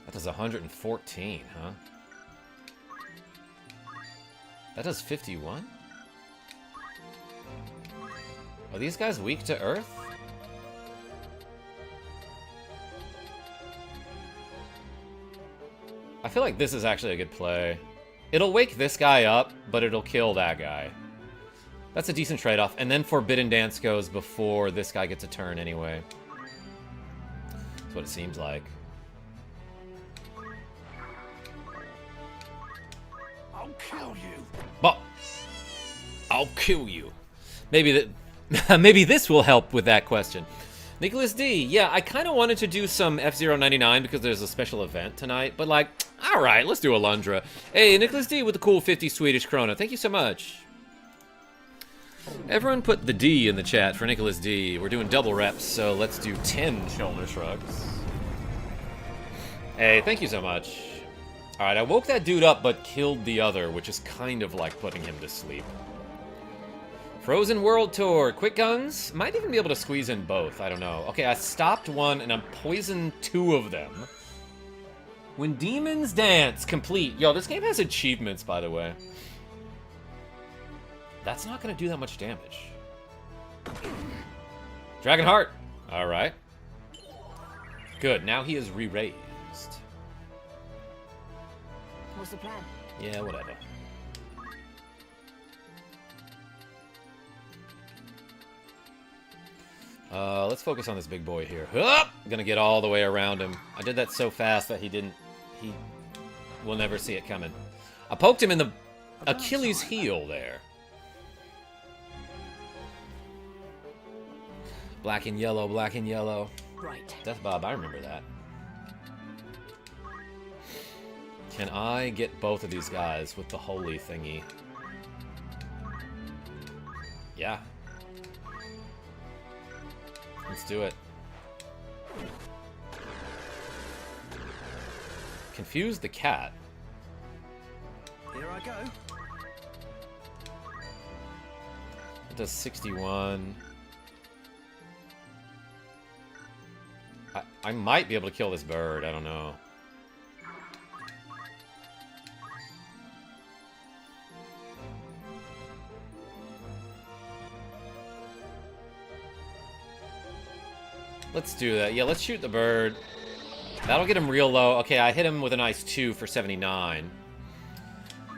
That does 114, huh? That does 51? Are these guys weak to earth? I feel like this is actually a good play. It'll wake this guy up, but it'll kill that guy. That's a decent trade-off. And then Forbidden Dance goes before this guy gets a turn anyway. That's what it seems like. I'll kill you. But I'll kill you. Maybe that maybe this will help with that question. Nicholas D, yeah, I kind of wanted to do some F-099 because there's a special event tonight, but like, all right, let's do Alundra. Hey, Nicholas D with the cool 50 Swedish krona. Thank you so much. Everyone put the D in the chat for Nicholas D. We're doing double reps, so let's do 10 shoulder shrugs. Hey, thank you so much. All right, I woke that dude up but killed the other, which is kind of like putting him to sleep. Frozen World Tour, quick guns? Might even be able to squeeze in both, I don't know. Okay, I stopped one and I'm poisoned 2 of them. When Demons Dance, complete. Yo, this game has achievements, by the way. That's not gonna do that much damage. Dragonheart! Alright. Good, now he is re-raised. What's the plan? Yeah, whatever. Let's focus on this big boy here. Gonna get all the way around him. I did that so fast that he will never see it coming. I poked him in the Achilles heel there. Black and yellow, black and yellow. Right. Death Bob, I remember that. Can I get both of these guys with the holy thingy? Yeah. Let's do it. Confuse the cat. Here I go. It does 61. I might be able to kill this bird. I don't know. Let's do that. Yeah, let's shoot the bird. That'll get him real low. Okay, I hit him with a nice 2 for 79.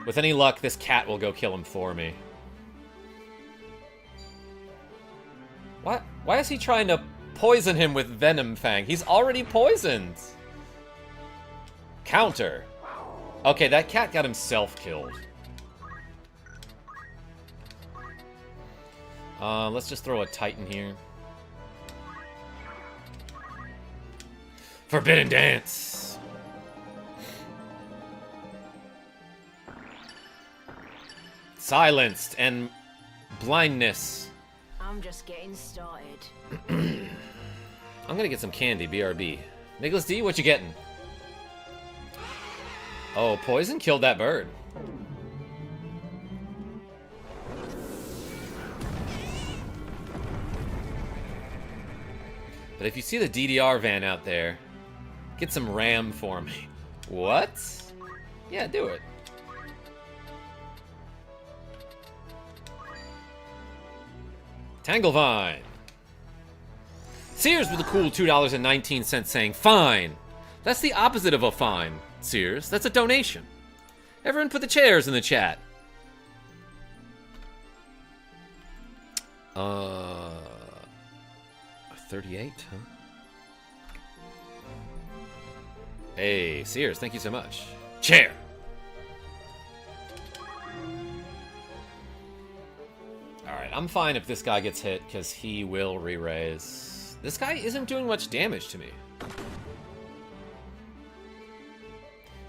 With any luck, this cat will go kill him for me. What? Why is he trying to poison him with Venom Fang? He's already poisoned. Counter. Okay, that cat got himself killed. Let's just throw a Titan here. Forbidden Dance! Silenced and blindness. I'm just getting started. I'm gonna get some candy, BRB. Nicholas D, what you getting? Oh, poison killed that bird. But if you see the DDR van out there, get some RAM for me. What? Yeah, do it. Tanglevine. Sears with a cool $2.19 saying, fine. That's the opposite of a fine, Sears. That's a donation. Everyone put the chairs in the chat. 38, huh? Hey, Sears, thank you so much. Chair! Alright, I'm fine if this guy gets hit, because he will re-raise. This guy isn't doing much damage to me.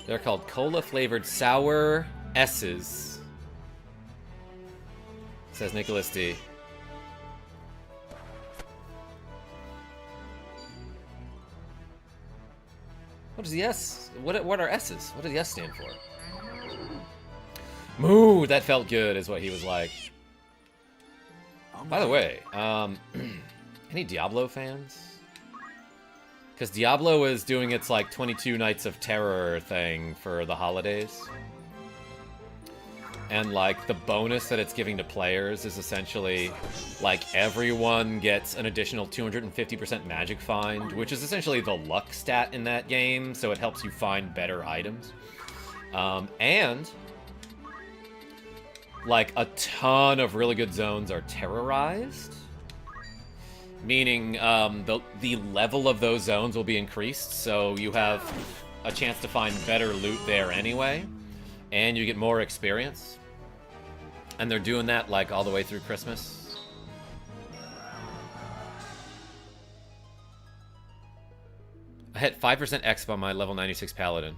They're called cola-flavored sour S's. Says Nicholas D. What is the S? What are S's? What does the S stand for? Moo, that felt good, is what he was like. By the way, any Diablo fans? Because Diablo is doing its, like, 22 Nights of Terror thing for the holidays. And, like, the bonus that it's giving to players is essentially, like, everyone gets an additional 250% magic find, which is essentially the luck stat in that game, so it helps you find better items. And, like, a ton of really good zones are terrorized. Meaning, the level of those zones will be increased, so you have a chance to find better loot there anyway. And you get more experience. And they're doing that, like, all the way through Christmas. I hit 5% exp on my level 96 Paladin.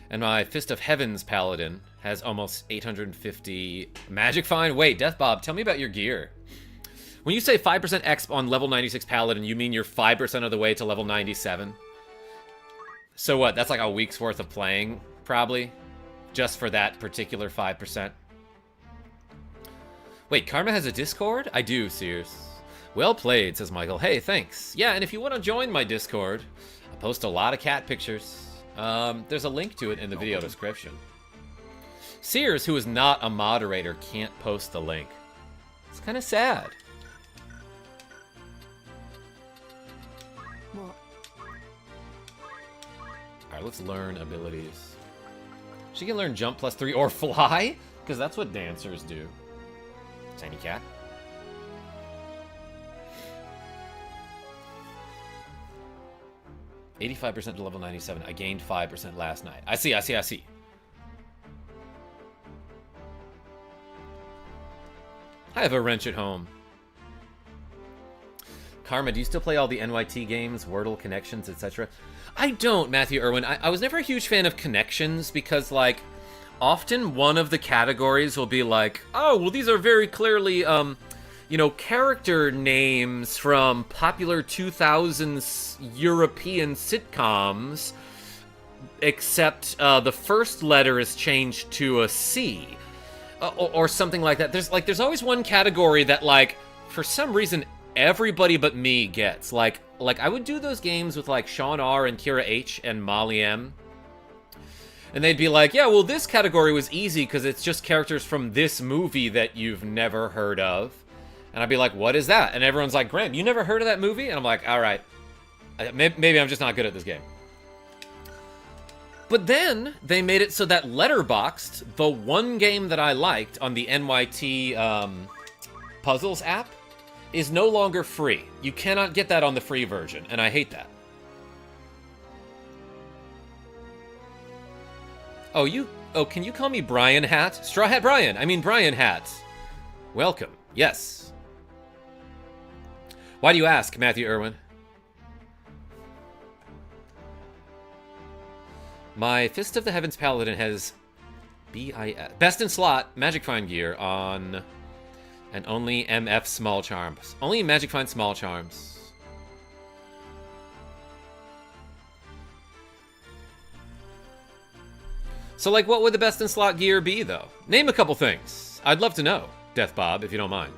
And my Fist of Heavens Paladin has almost 850 magic find. Wait, Death Bob, tell me about your gear. When you say 5% exp on level 96 Paladin, you mean you're 5% of the way to level 97? So what, that's like a week's worth of playing, probably? Just for that particular 5%? Wait, Karma has a Discord? I do, Sears. Well played, says Michael. Hey, thanks. Yeah, and if you want to join my Discord, I post a lot of cat pictures. There's a link to it in the video description. Sears, who is not a moderator, can't post the link. It's kind of sad. What? Alright, let's learn abilities. She can learn jump +3 or fly? Because that's what dancers do. Tiny cat. $85% to level 97. I gained 5% last night. I see. I have a wrench at home. Karma, do you still play all the NYT games, Wordle, Connections, etc.? I don't, Matthew Irwin. I was never a huge fan of Connections because, like, often one of the categories will be like, oh, well, these are very clearly, you know, character names from popular 2000s European sitcoms, except the first letter is changed to a C, or something like that. There's always one category that, like, for some reason, everybody but me gets. Like I would do those games with, like, Sean R. and Kira H. and Molly M., and they'd be like, yeah, well, this category was easy because it's just characters from this movie that you've never heard of. And I'd be like, what is that? And everyone's like, Graham, you never heard of that movie? And I'm like, all right. Maybe I'm just not good at this game. But then they made it so that Letterboxd, the one game that I liked on the NYT Puzzles app, is no longer free. You cannot get that on the free version, and I hate that. Oh, can you call me Brian Hat? Straw Hat Brian. I mean Brian Hat. Welcome. Yes. Why do you ask, Matthew Irwin? My Fist of the Heavens Paladin has BIS. Best in slot, Magic Find gear on... And only MF small charms. Only Magic Find small charms. So, like, what would the best in slot gear be, though? Name a couple things. I'd love to know, Death Bob, if you don't mind.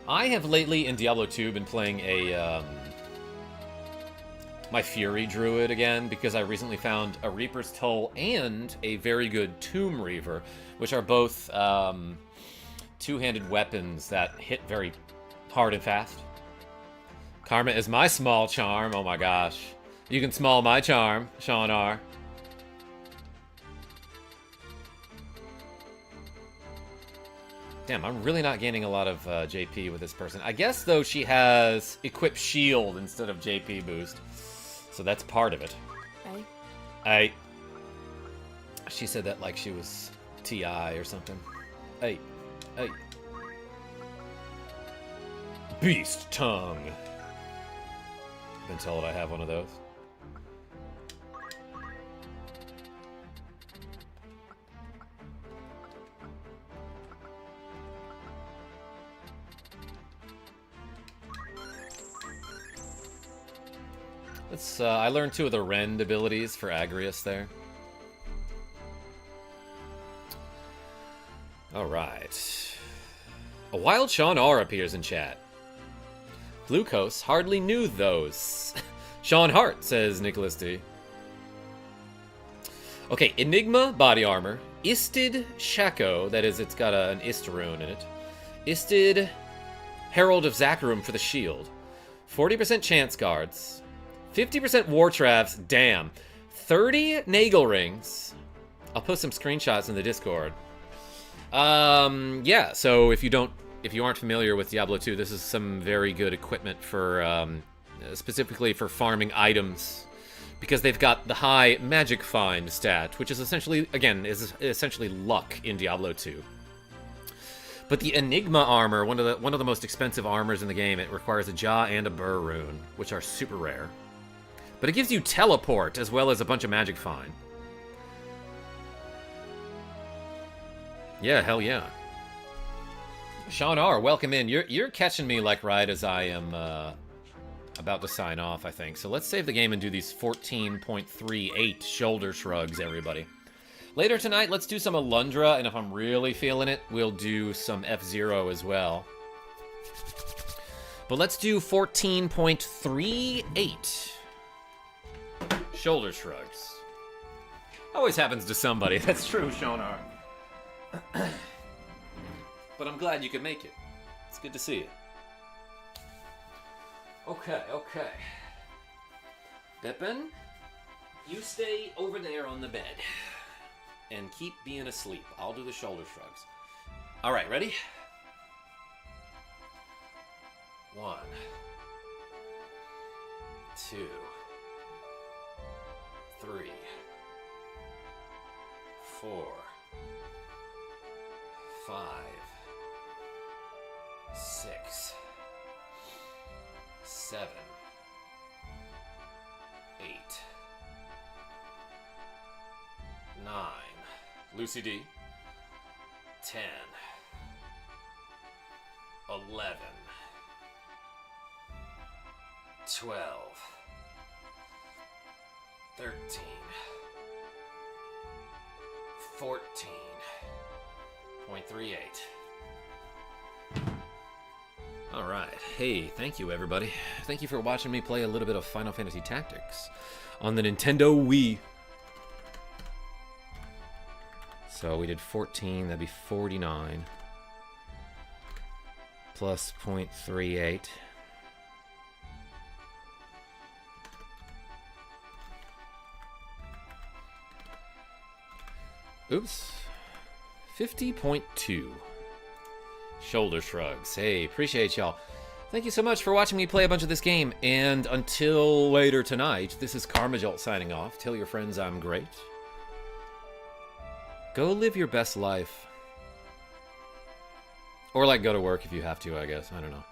I have lately in Diablo 2 been playing a my Fury Druid again because I recently found a Reaper's Toll and a very good Tomb Reaver, which are both two-handed weapons that hit very hard and fast. Karma is my small charm. Oh my gosh. You can small my charm, Sean R. Damn, I'm really not gaining a lot of JP with this person. I guess, though, she has Equip Shield instead of JP boost. So that's part of it. She said that like she was TI or something. Hey. Beast Tongue. Been told I have one of those. I learned 2 of the Rend abilities for Agrius there. Alright. A wild Sean R appears in chat. Glucose hardly knew those. Sean Hart, says Nicholas D. Okay, Enigma body armor. Istid Shaco, that is, it's got an Ist rune in it. Istid Herald of Zakarum for the shield. 40% chance guards. 50% war traps, damn. 30 Nagel rings. I'll post some screenshots in the Discord. Yeah, so if you aren't familiar with Diablo 2, this is some very good equipment for, specifically for farming items. Because they've got the high Magic Find stat, which is essentially, again, is essentially luck in Diablo 2. But the Enigma armor, one of the most expensive armors in the game, it requires a Jaw and a Burr rune, which are super rare. But it gives you teleport as well as a bunch of Magic Find. Yeah, hell yeah. Sean R, welcome in. You're catching me like right as I am about to sign off, I think. So let's save the game and do these 14.38 shoulder shrugs, everybody. Later tonight, let's do some Alundra, and if I'm really feeling it, we'll do some F-Zero as well. But let's do 14.38 shoulder shrugs. Always happens to somebody. That's true, Shonar. But I'm glad you could make it. It's good to see you. Okay. Pippin, you stay over there on the bed. And keep being asleep. I'll do the shoulder shrugs. Alright, ready? 1, 2, 3, 4, 5, 6, 7, 8, 9, Lucy D, 10, 11, 12, 13, 14.38. Alright, hey, thank you everybody. Thank you for watching me play a little bit of Final Fantasy Tactics on the Nintendo Wii. So we did 14, that'd be 49. Plus 0.38. Oops. 50.2. Shoulder shrugs. Hey, appreciate y'all. Thank you so much for watching me play a bunch of this game. And until later tonight, this is KarmaJolt signing off. Tell your friends I'm great. Go live your best life. Or, like, go to work if you have to, I guess. I don't know.